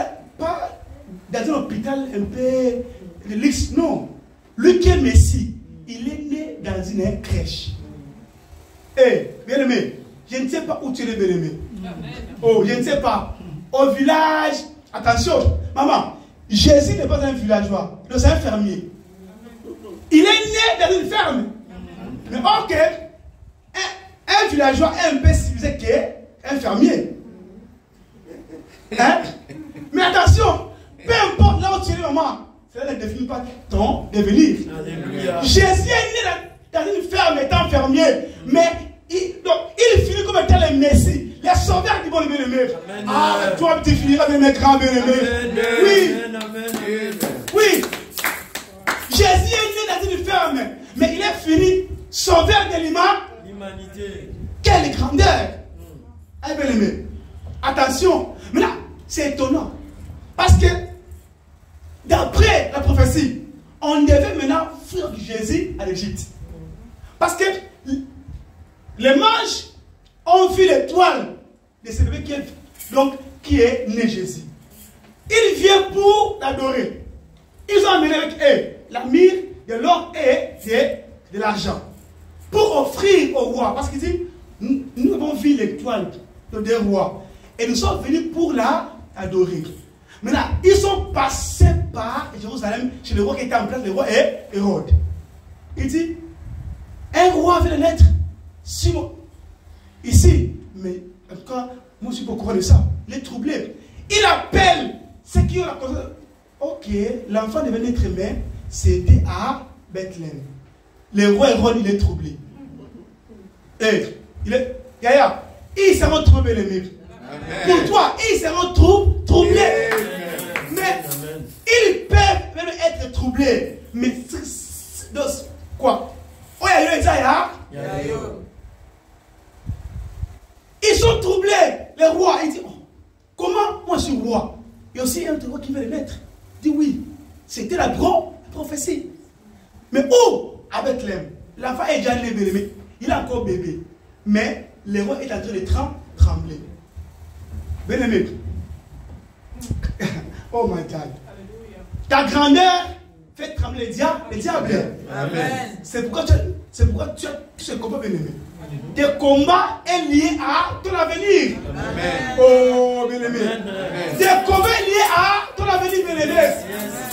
dans un hôpital un peu de luxe, non. Lui qui est Messie, il est né dans une crèche. Eh, bien aimé, je ne sais pas où tu es, bien aimé. Oh, je ne sais pas. Au village, attention, maman, Jésus n'est pas un villageois, c'est un fermier. Il est né dans une ferme. Mais ok, un villageois est un peu civilisé qu'un fermier. Hein? Mais attention, peu importe là où tu es, maman, cela ne définit pas ton devenir. Alléluia. Jésus est né dans une ferme étant fermier, mais il finit comme étant le Messie, le sauveur du bon bien-aimé. Ah, toi tu finiras bien être grand bien-aimé. Oui, oui. Jésus est né dans une ferme, mais il est fini sauveur de l'humanité. Quelle grandeur! Ah, bien-aimé. Attention, maintenant, c'est étonnant. Parce que, d'après la prophétie, on devait maintenant fuir Jésus à l'Égypte. Parce que les mages ont vu l'étoile de ce bébé qui est né Jésus. Il vient pour l'adorer. Ils ont amené avec eux la myrrhe, de l'or et de l'argent. Pour offrir au roi. Parce qu'il dit, nous avons vu l'étoile de deux rois. et nous sommes venus pour l'adorer. Maintenant, ils sont passés par Jérusalem chez le roi qui était en place, le roi Hérode. Il dit, un roi vient de naître ici. Mais en tout cas, moi je suis pas au courant de ça. Il est troublé. Il appelle ceux qui ont la conscience. Ok, l'enfant devait naître, mais c'était à Bethléem. Le roi Hérode, il est troublé. Et Yaya, ils seront troublés, les murs. Pour toi, ils seront troublés. Mais ils peuvent même être troublés. Mais quoi? Ils sont troublés. Les rois, ils disent, oh, comment moi je suis roi? Il y a aussi un roi qui veut le naître. Il dit oui, c'était la prophétie. Mais où? À Bethléem. L'enfant est déjà né, mais il est encore bébé. Mais le roi est en train de trembler. Bien-aimé. Oh my God. Ta grandeur fait trembler le diable. Amen. C'est pourquoi tu as ce combat, bien-aimé. Tes combats est lié à ton avenir. Amen. Oh, bien-aimé. Amen. Tes combats est lié à ton avenir, bien-aimé.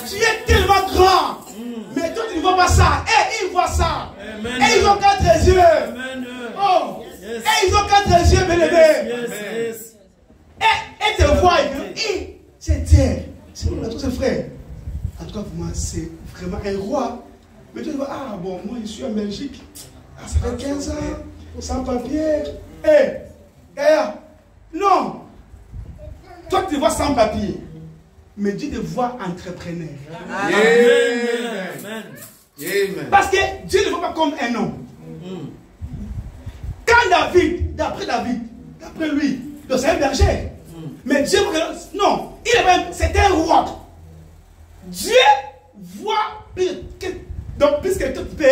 Tu es tellement grand. Mais toi, tu ne vois pas ça. Et ils voient ça. Amen. Et ils ont 4 yeux. Amen. Oh. Yes. Et ils ont 4 yeux, bien-aimé. Yes. Et te voient. Et c'est terre. C'est tous ses frères. En tout cas, pour moi, c'est vraiment un roi. Mais tu dis, ah bon, moi je suis en Belgique. Ah, ça fait 15 ans, sans papier. Non. Toi, tu te vois sans papier. Mais Dieu te voit entrepreneur. Amen. Amen. Parce que Dieu ne voit pas comme un homme. Quand David, d'après lui, c'est un berger. Mais Dieu, non, c'est un roi. Dieu voit plus que tu peux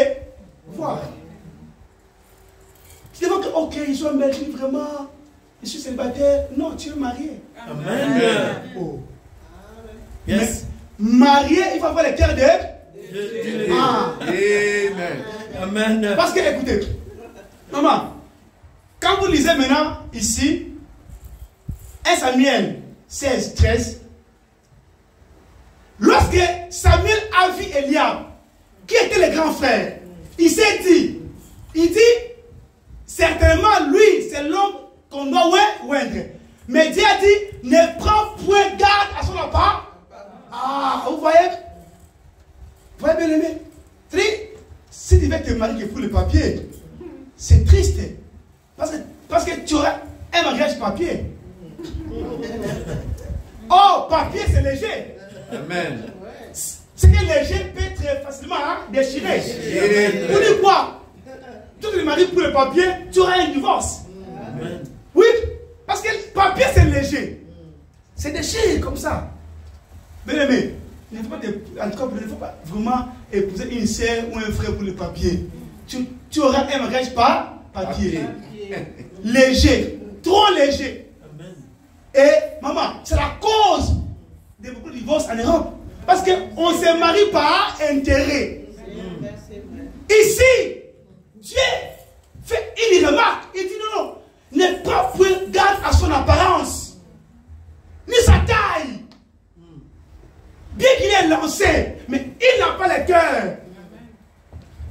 voir. Tu dis que, ok, je suis en Belgique, vraiment, je suis célibataire. Non, tu es marié. Amen. Oh. Yes. Mais marié, il faut avoir le cœur de Dieu. Amen. Amen. Parce que, écoutez, maman, quand vous lisez maintenant ici, 1 Samuel 16, 13, lorsque Samuel a vu Eliab, qui était le grand frère, il s'est dit, certainement lui, c'est l'homme qu'on doit oindre. Mais Dieu a dit, ne prends point garde à son appart. Ah, vous voyez? Vous voyez bien aimé? Si tu veux te marier pour le papier, c'est triste. Parce que tu auras un mariage papier. Oh, papier c'est léger. Amen. Ce qui est léger peut être facilement déchiré. Vous dites quoi? Tu te maries pour le papier, tu auras un divorce. Amen. Oui, parce que le papier c'est léger. C'est déchiré comme ça. Bien aimé, en tout cas, il ne faut pas vraiment épouser une sœur ou un frère pour le papier. Tu auras un mariage par papier. Léger, trop léger. Amen. Et maman, c'est la cause de beaucoup de divorces en Europe. Parce qu'on se marie par intérêt. Ici, Dieu fait une remarque. Il dit non, ne prends point garde à son apparence, ni sa taille. Bien qu'il est lancé, mais il n'a pas le cœur.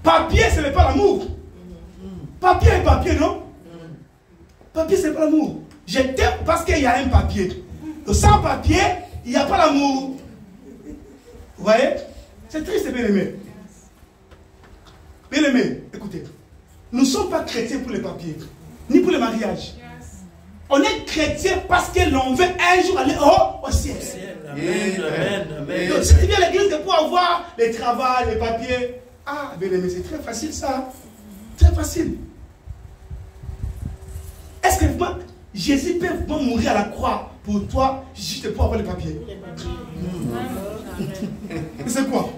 Papier, ce n'est pas l'amour. Papier est papier, non? Papier, ce n'est pas l'amour. Je t'aime parce qu'il y a un papier. Sans papier, il n'y a pas l'amour. Vous voyez? C'est triste, bien aimé. Bien aimé, écoutez. Nous ne sommes pas chrétiens pour les papiers, ni pour le mariage. On est chrétiens parce que l'on veut un jour aller au ciel. Amen. Donc, si tu viens à l'église pour avoir les travaux, les papiers, ah, bien aimé, c'est très facile ça. Très facile. Est-ce que Jésus peut mourir à la croix pour toi, juste pour avoir les papiers? C'est quoi?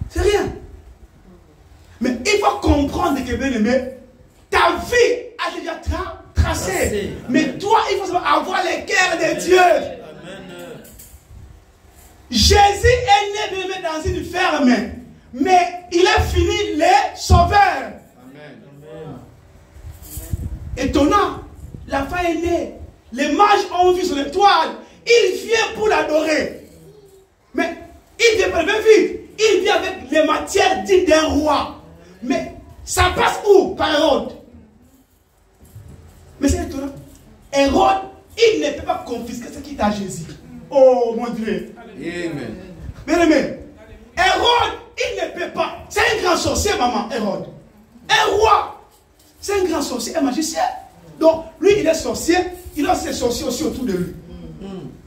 C'est rien. Mais il faut comprendre que, bien aimé, ta vie a déjà tracé. Mais toi, il faut avoir les cœurs de Dieu. Amen. Jésus est né, bien aimé, dans une ferme. Mais il a fini les sauveurs. Amen. Étonnant, la femme est née. les mages ont vu sur l'étoile. Il vient pour l'adorer. Mais il vient pas vite. Il vient avec les matières dignes d'un roi. Mais ça passe où? Par Hérode. Mais c'est étonnant. Hérode, il ne peut pas confisquer ce qui est à Jésus. Oh mon Dieu. Amen. Bien aimé. Hérode, il ne peut pas. C'est un grand sorcier, maman, Hérode. Un roi. C'est un grand sorcier, un magicien. Donc, lui, il est sorcier. Il a ses sorciers aussi autour de lui.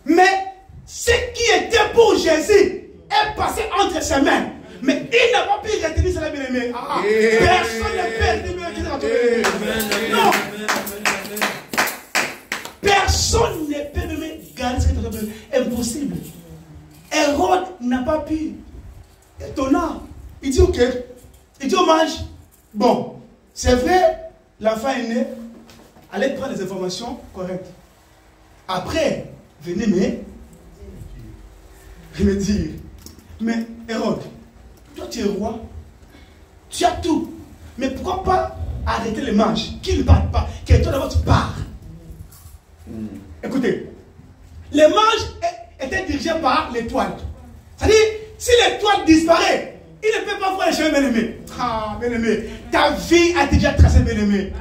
Mais ce qui était pour Jésus est passé entre ses mains. Mais il n'a pas pu retenir cela, bien aimé. Personne ne peut retenir cela. Non. Personne ne peut même garder ce qui est dit. Impossible. Hérode n'a pas pu. Étonnant. Il dit ok. Il dit au mage. Bon, c'est vrai, l'enfant est né. Allez prendre les informations correctes. Après, venez me dire. Mais Hérode, toi tu es roi. Tu as tout. Mais pourquoi pas arrêter les mages qui ne partent pas, que toi d'abord tu pars. Écoutez, les mages étaient dirigés par l'étoile. C'est-à-dire, si l'étoile disparaît, il ne peut pas voir les chemins, bien-aimés. Ah, bien-aimé, ta vie a déjà tracé, bien-aimé.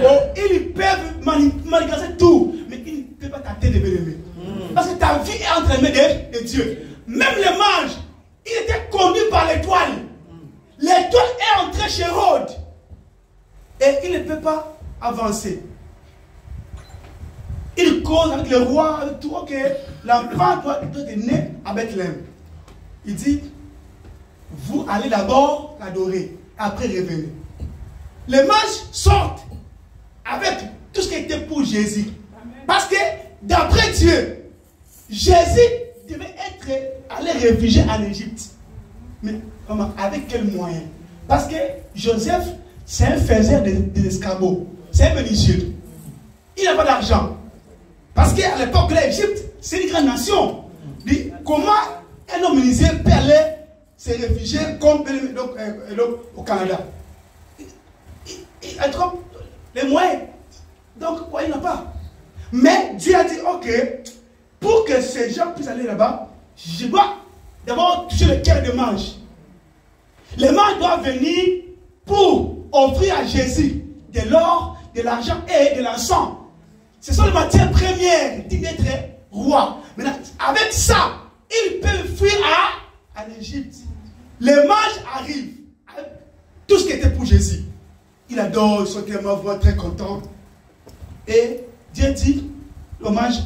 Oh, ils peuvent manipuler tout, mais ils ne peuvent pas t'atteindre, bien-aimé. Parce que ta vie est entre les mains de Dieu. Même les mages, ils étaient conduits par l'étoile. L'étoile est entrée chez Hérode. Et il ne peut pas avancer. Il cause avec le roi, avec tout. Ok, l'enfant doit être né à Bethléem. Il dit, vous allez d'abord l'adorer, après revenez. Les mages sortent avec tout ce qui était pour Jésus. Parce que d'après Dieu, Jésus devait aller réfugié en Égypte. Mais comment, avec quel moyen? Parce que Joseph, c'est un faiseur des escabeaux. C'est un menuisier. Il n'a pas d'argent. Parce qu'à l'époque de l'Égypte, c'est une grande nation. Dit, comment un homme menuisier peut aller se réfugier comme au Canada? Il a trop les moyens. Donc, quoi, il n'a pas. Mais Dieu a dit, ok, pour que ces gens puissent aller là-bas, je dois d'abord toucher le cœur des mages. Les mages doivent venir pour offrir à Jésus de l'or, de l'argent et de l'encens. Ce sont les matières premières dignes d'être roi. Maintenant, avec ça, ils peuvent fuir à l'Égypte. Les mages arrivent avec tout ce qui était pour Jésus. Il adore, ils sont tellement très contents. Et Dieu dit aux mages,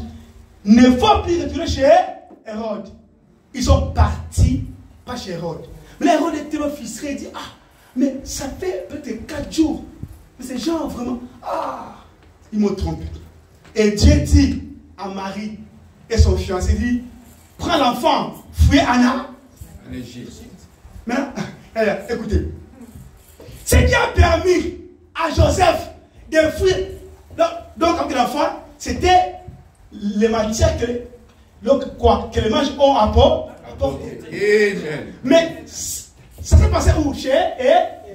ne faut plus retourner chez Hérode. Ils sont partis, pas chez Hérode. Mais Hérode était tellement frustré, il dit, ah, mais ça fait peut-être 4 jours. Mais ces gens vraiment, ah, ils m'ont trompé. Et Dieu dit à Marie et son fiancé, dit, prends l'enfant, fouillez Anna. En Égypte. Maintenant, écoutez. Ce qui a permis à Joseph de fuir, donc avec l'enfant, c'était les matières que les mages ont apporté. Mais ça s'est passé où? Chez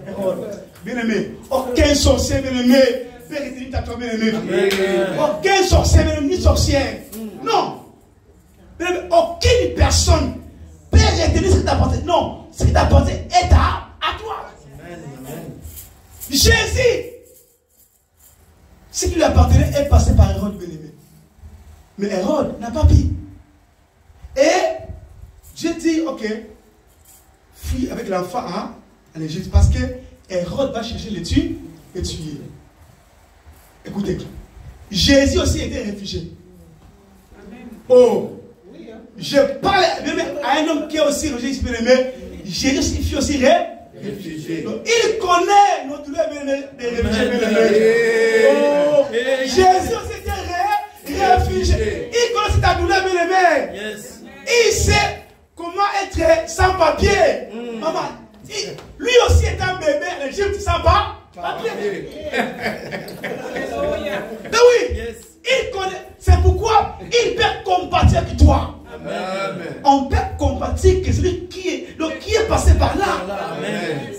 Hérode. Bien-aimé, aucun sorcier, bien-aimé, peut retenir ta toi, bien-aimé. Aucun sorcier, bien-aimé, ni sorcière. Non. Bien-aimé, aucune personne peut retenir ce qui t'a apporté. Non, ce qui t'a apporté est à toi. Jésus, ce qui lui appartenait est passé par Hérode, bien-aimé. Mais Hérode n'a pas pu. Et Dieu dit, ok, fuis avec l'enfant en Égypte, parce que Hérode va chercher le tuer. Écoutez, Jésus aussi était réfugié. Oh, je parle à un homme qui est aussi réfugié, bien-aimé. Jésus fut aussi réfugié. Donc, il connaît nos douleurs des réfugiés, bien-aimé. Oh, Jésus aussi était réfugié. Il connaît ta douleur, bien-aimé. Yes. Il sait comment être sans papier. Maman, lui aussi est un bébé en Égypte sans papier. Mais oui, il connaît. C'est pourquoi il peut compatir avec toi. Amen. On peut compatir que celui qui est passé par là. Amen.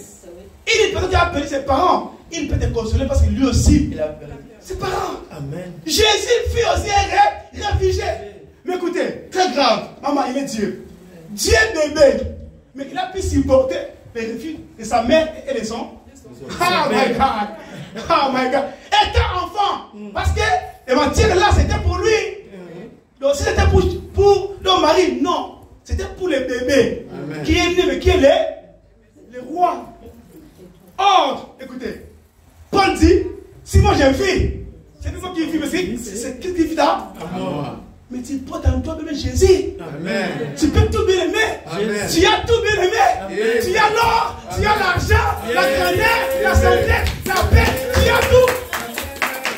Il peut appelé ses parents. Il peut te consoler parce que lui aussi. Il a perdu. C'est pas grave. Amen. Jésus fut aussi un réfugié. Mais écoutez, très grave. Maman, il est Dieu. Dieu bébé. Mais il a pu supporter les refus de sa mère et de son. Oh my God. Oh my God. Étant enfant. Parce que les matières là, c'était pour lui. Donc si c'était pour le mari, non. C'était pour les bébés. Amen. Qui est né, mais qui est les rois. Or, écoutez, Paul dit, si moi j'ai une fille, c'est moi qui vis, mais c'est qui vit là? Mais tu portes en toi même Jésus. Amen. Tu peux tout bien aimer. Amen. Tu as tout bien aimé. Amen. Tu as l'or, tu as l'argent, la grandeur, la santé, la paix. Tu as tout.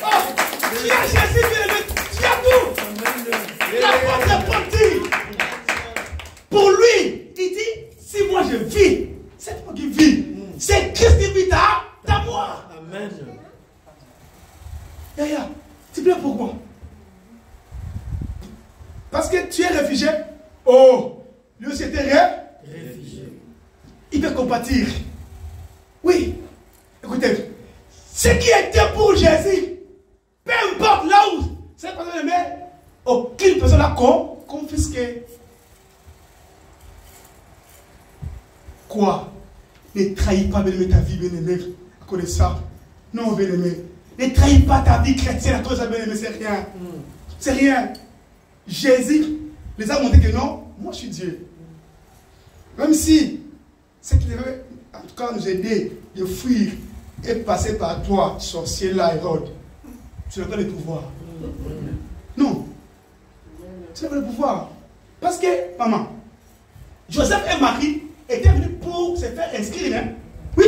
Oh, tu as Jésus bien aimé. Tu as tout. Amen. La porte est portée. Pour lui, il dit, si moi je vis, c'est moi qui vis. C'est Christ qui vit à moi. Amen. Yaya, tu plais pourquoi? Parce que tu es réfugié. Oh, lui aussi était réfugié. Il peut compatir. Oui. Écoutez, ce qui était pour Jésus, peu importe là où cette personne aimait, aucune personne l'a confisqué. Quoi? Ne trahis pas, bien-aimé, ta vie, bien-aimé, à cause de ça. Non, bien-aimé. Ne trahis pas ta vie chrétienne à cause de ça, bien-aimé, c'est rien. C'est rien. Jésus les a montré que non, moi je suis Dieu. Même si ce qui devait en tout cas nous aider de fuir et passer par toi, sorcier là, Hérode, tu n'as pas le pouvoir. Non. Tu n'as pas le pouvoir. Parce que, maman, Joseph et Marie étaient venus pour se faire inscrire. Hein? Oui.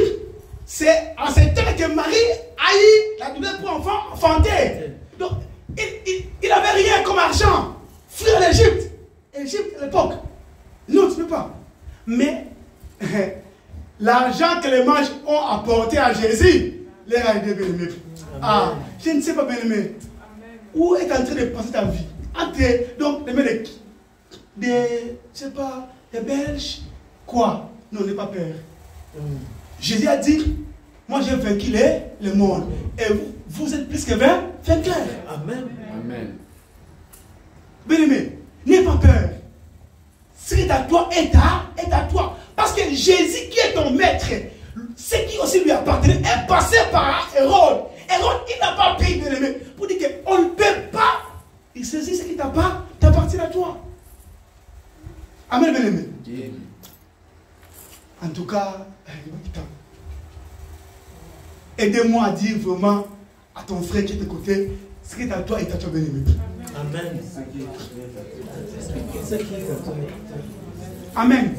C'est en ce temps que Marie a eu la douleur pour enfanter. Donc, il n'avait rien comme argent. Fuir l'Égypte. Égypte à l'époque. Non, tu ne peux pas. Mais l'argent que les mages ont apporté à Jésus les a aidés, bien-aimés. Ah, je ne sais pas, bien-aimé. Où est en train de passer ta vie? Donc, je sais pas, des Belges. Quoi? Non, n'aie pas peur. Jésus a dit, moi j'ai vaincu le monde. Et vous êtes plus que vainqueurs. Amen. Amen. Bien-aimé, n'aie pas peur. Ce qui est à toi est à toi. Parce que Jésus qui est ton maître, ce qui aussi lui appartenait, est passé par Hérode. Hérode, il n'a pas payé, bien-aimé, pour dire qu'on ne peut pas. Il saisit ce qui t'appartient à toi. Amen, bien-aimé. En tout cas, aidez-moi à dire vraiment à ton frère qui est de côté, ce qui est à toi est à toi, bien-aimé. Amen. Amen.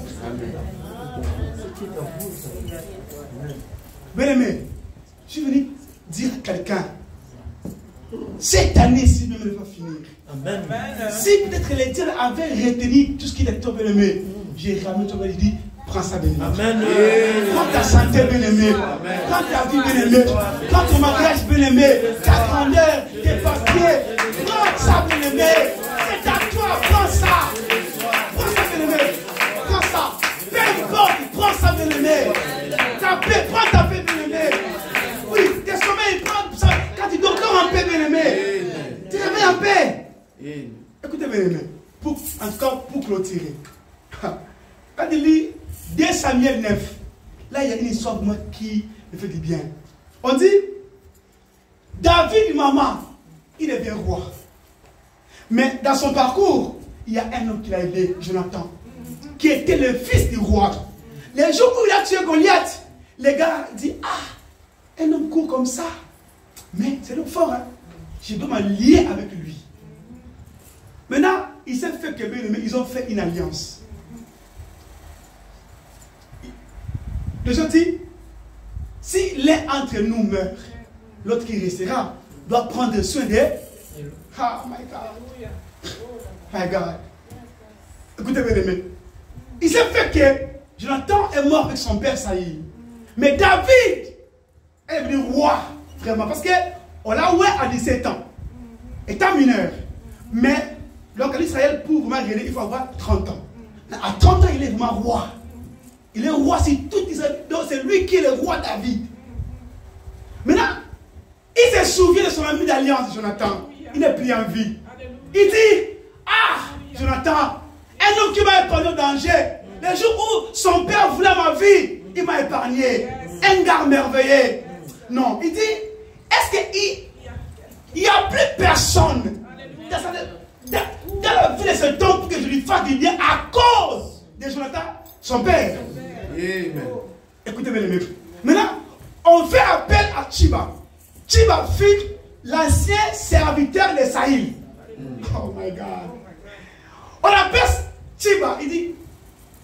Bien-aimé, je suis venu dire à quelqu'un, cette année-ci même ne va finir. Amen. Si peut-être les dieux avaient retenu tout ce qui était toi, bien-aimé, j'ai ramené ton bien-aimé, prends ça, bien-aimé. Amen. Prends ta santé, bien-aimé. Prends ta vie, bien-aimé. Prends ton mariage, bien-aimé. Ta grandeur, tes papiers. Prends ça, bien-aimé. C'est à toi, prends ça. Prends ça, bien-aimé. Prends ça. Peu importe, prends ça, bien-aimé. Ta paix, prends ta paix, bien-aimé. Oui, tes sommeils, prends ça. Quand tu dors en paix, bien-aimé. Tu réveilles en paix. Écoutez, bien-aimé. En tout cas, pour clôturer. Quand il lit 2 Samuel 9, là il y a une histoire de moi qui me fait du bien. On dit, David, maman, il devient roi. Mais dans son parcours, il y a un homme qui l'a aidé, Jonathan, qui était le fils du roi. Les jours où il a tué Goliath, les gars disent, ah, un homme court comme ça. Mais c'est l'homme fort, hein. Je dois me lier avec lui. Maintenant, il s'est fait que ils ont fait une alliance. Le gens dit, si l'un entre nous meurt, l'autre qui restera doit prendre soin de. Ah, my God. My God. Écoutez, bien aimé. Il s'est fait que Jonathan est mort avec son père Saïd. Mais David est devenu roi, vraiment. Parce qu'on l'a oué à 17 ans, étant mineur. Mais donc l'Israël, pour vraiment régner, il faut avoir 30 ans. À 30 ans, il est vraiment roi. Il est roi sur tout Israël. Donc c'est lui qui est le roi David. Maintenant, se souvient de son ami d'alliance, Jonathan. Il n'est plus en vie. Il dit, ah, Jonathan, un homme qui m'a épargné au danger. Le jour où son père voulait ma vie, il m'a épargné. Un gars merveilleux. Non, il dit, est-ce qu'il n'y a plus personne dans la vie de cet homme pour que je lui fasse du bien à cause de Jonathan, son père? Amen. Écoutez bien les mecs. Maintenant, on fait appel à Tchiba. Tchiba fut l'ancien serviteur de Saïl. Oh my God. On appelle Tchiba. Il dit,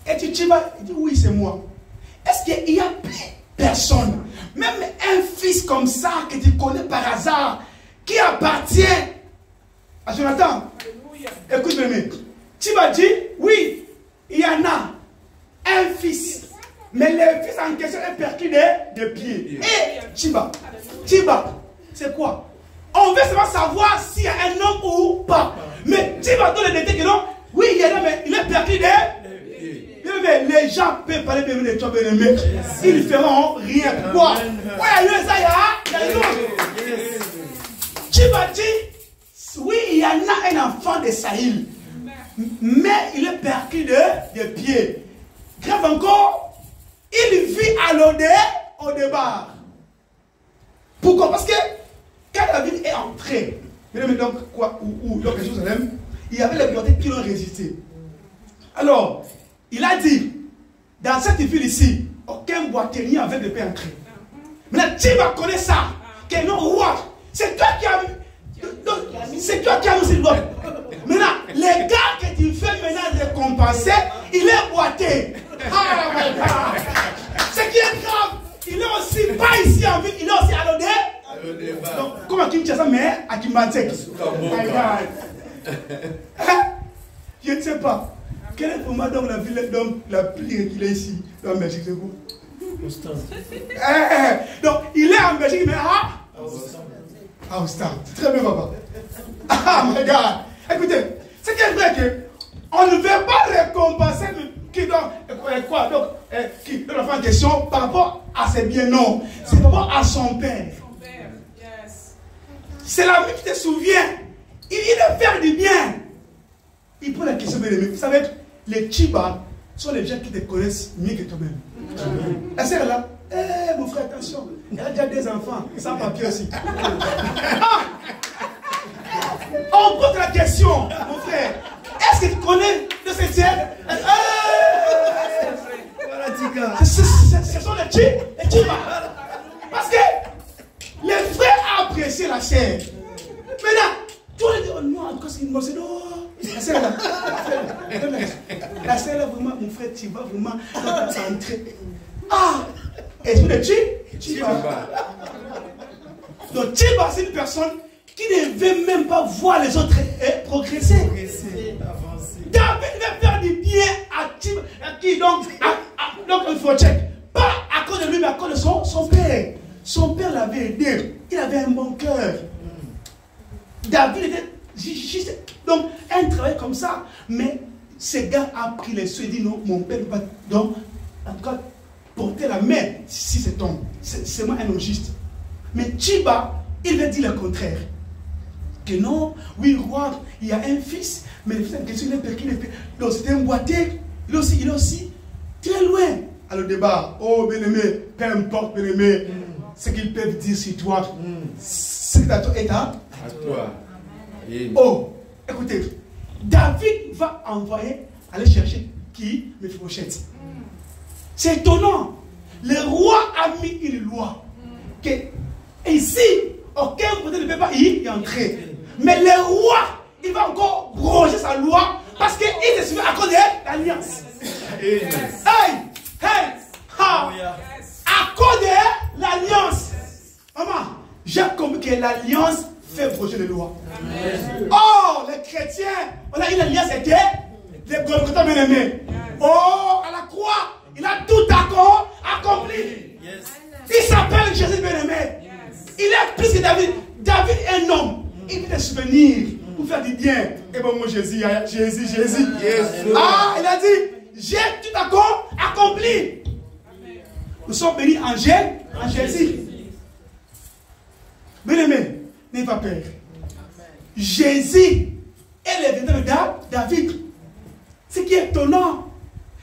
es-tu Tchiba? Il dit, oui, c'est moi. Est-ce qu'il n'y a plus personne, même un fils comme ça que tu connais par hasard, qui appartient à Jonathan? Écoute bien, mec. Tchiba dit, oui, il y en a un fils. Mais le fils en question est perdu de pieds. Et Tchiba, c'est quoi? On veut seulement savoir s'il y a un homme ou pas. Mais Tchiba donne le détail que non, oui, il y en a, mais il est perdu de pieds. Mais les gens peuvent parler de toi, bien-aimé. Ils ne feront rien. Pourquoi? Tchiba dit, oui, il y en a un enfant de Saïl. Mais il est perdu de pieds. Grave encore, il vit à l'odé au départ. Pourquoi? Parce que quand David est entré, donc quoi, donc à Jérusalem, il y avait les bibliothèques qui l'ont résisté. Alors, il a dit, dans cette ville ici, aucun boitelier avec de paix entrer. Maintenant, tu vas connaître ça, que non, roi, c'est toi qui as c'est toi qui as mis cette loi. Maintenant, les gars que tu fais maintenant récompenser, il est boité. Ah my God. Ce qui est grave, il est aussi pas ici en ville, il est aussi à l'odé. Donc, comment tu dis ça, mais à Kimbatek. Je ne sais pas. Quel est pour moi donc la ville la plus reculée ici, dans Belgique, c'est vous? Donc, il est en Belgique, mais à Ostend. C'est très bien, papa. Ah, my God. Écoutez, c'est qui est vrai que on ne veut pas récompenser qui donne quoi, donc, qui donne l'enfant en question par rapport à ses biens, non. C'est par rapport à son père. C'est la vie qui te souvient. Il veut faire du bien. Il pose la question, bien aimé. Vous savez, les Tchiba sont les gens qui te connaissent mieux que toi-même. La sœur là, mon frère, attention, il a déjà des enfants, sans papier aussi. On pose la question, mon frère, est-ce que tu connais de ces tiers? Ce sont les Tchiba. Parce que les frères apprécient la chair. Maintenant, tout le monde dit, oh non, en tout cas, c'est une mauvaise. La sœur là, vraiment, mon frère Tchiba, vraiment, dans entrée. Ah! Est-ce que le Tchiba? Donc Tchiba, c'est une personne qui ne veut même pas voir les autres progresser. David veut faire du bien à Tchiba. Donc il faut check. Pas à cause de lui, mais à cause de son père. Son père l'avait aidé. Il avait un bon cœur. David était juste. Donc, un travail comme ça. Mais ce gars a pris les soins et dit non, mon père ne va pas. Donc, en tout cas, porter la main si c'est ton. C'est moi un homme juste. Mais Tchiba, il veut dire le contraire. Que non, oui, roi, il y a un fils, mais le fils en question, il est perdu. Donc, c'était un boité. Il est aussi très loin. Alors, débat, oh, bien-aimé, peu importe, bien-aimé, ce qu'ils peuvent dire sur toi, c'est à toi et à toi. Oh, écoutez, David va envoyer, aller chercher qui? Méphibosheth. C'est étonnant. Le roi a mis une loi que ici, aucun côté ne peut pas y entrer. Mais le roi, il va encore broger sa loi parce qu'il se souvient à cause de l'alliance. Hey, ha! À cause de l'alliance. Maman, j'ai compris que l'alliance fait broger les lois. Oh, les chrétiens, on a une alliance était les Golgotha bien-aimés. Oh, à la croix, il a tout accompli. Il s'appelle Jésus bien-aimé. Il est plus que David. David est un homme. Il peut se venir pour faire du bien. Et bon, moi, Jésus. Ah, il a dit, j'ai tout accompli. Nous sommes bénis en Jésus. Bien-aimé. n'ayez pas peur. Jésus est le véritable David. Ce qui est étonnant,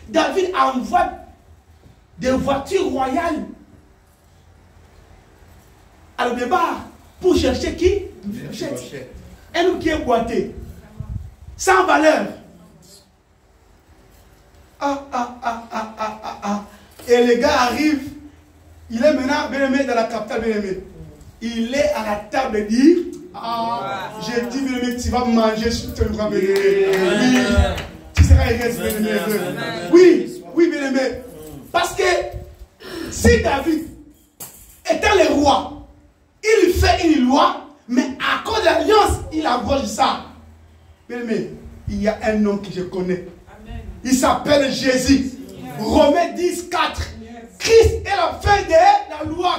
David envoie des voitures royales à le départ pour chercher qui? Un homme qui est boité, sans valeur. Et le gars arrive, il est maintenant bien-aimé dans la capitale, bien-aimé. Il est à la table de dire, j'ai dit, bien-aimé, tu vas manger sur ton bras, bien-aimé. Oui, tu seras heureux, bien-aimé. Oui, oui, bien-aimé. Parce que si David étant le roi, il fait une loi, mais à cause de l'alliance, il abroge ça. Bien-aimé, il y a un homme que je connais. Il s'appelle Jésus. Romains 10, 4. Christ est la fin de la loi.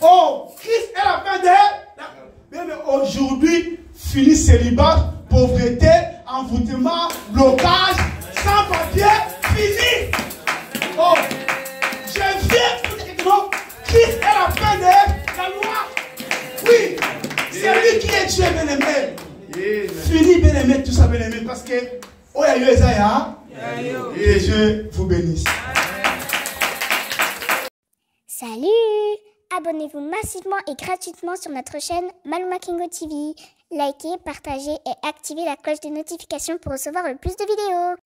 Oh, Christ est la fin de la... Mais aujourd'hui, fini célibat, pauvreté, envoûtement, blocage, sans papier, fini. Oh, je viens pour dire que Christ est la fin de la loi. Oui, c'est lui qui est Dieu, bien-aimé. Fini, bien-aimé, tout ça, bien-aimé, parce que, oh, il y a eu Esaïa. Que Dieu vous bénisse. Salut! Abonnez-vous massivement et gratuitement sur notre chaîne Maluma Kingo TV. Likez, partagez et activez la cloche de notification pour recevoir le plus de vidéos.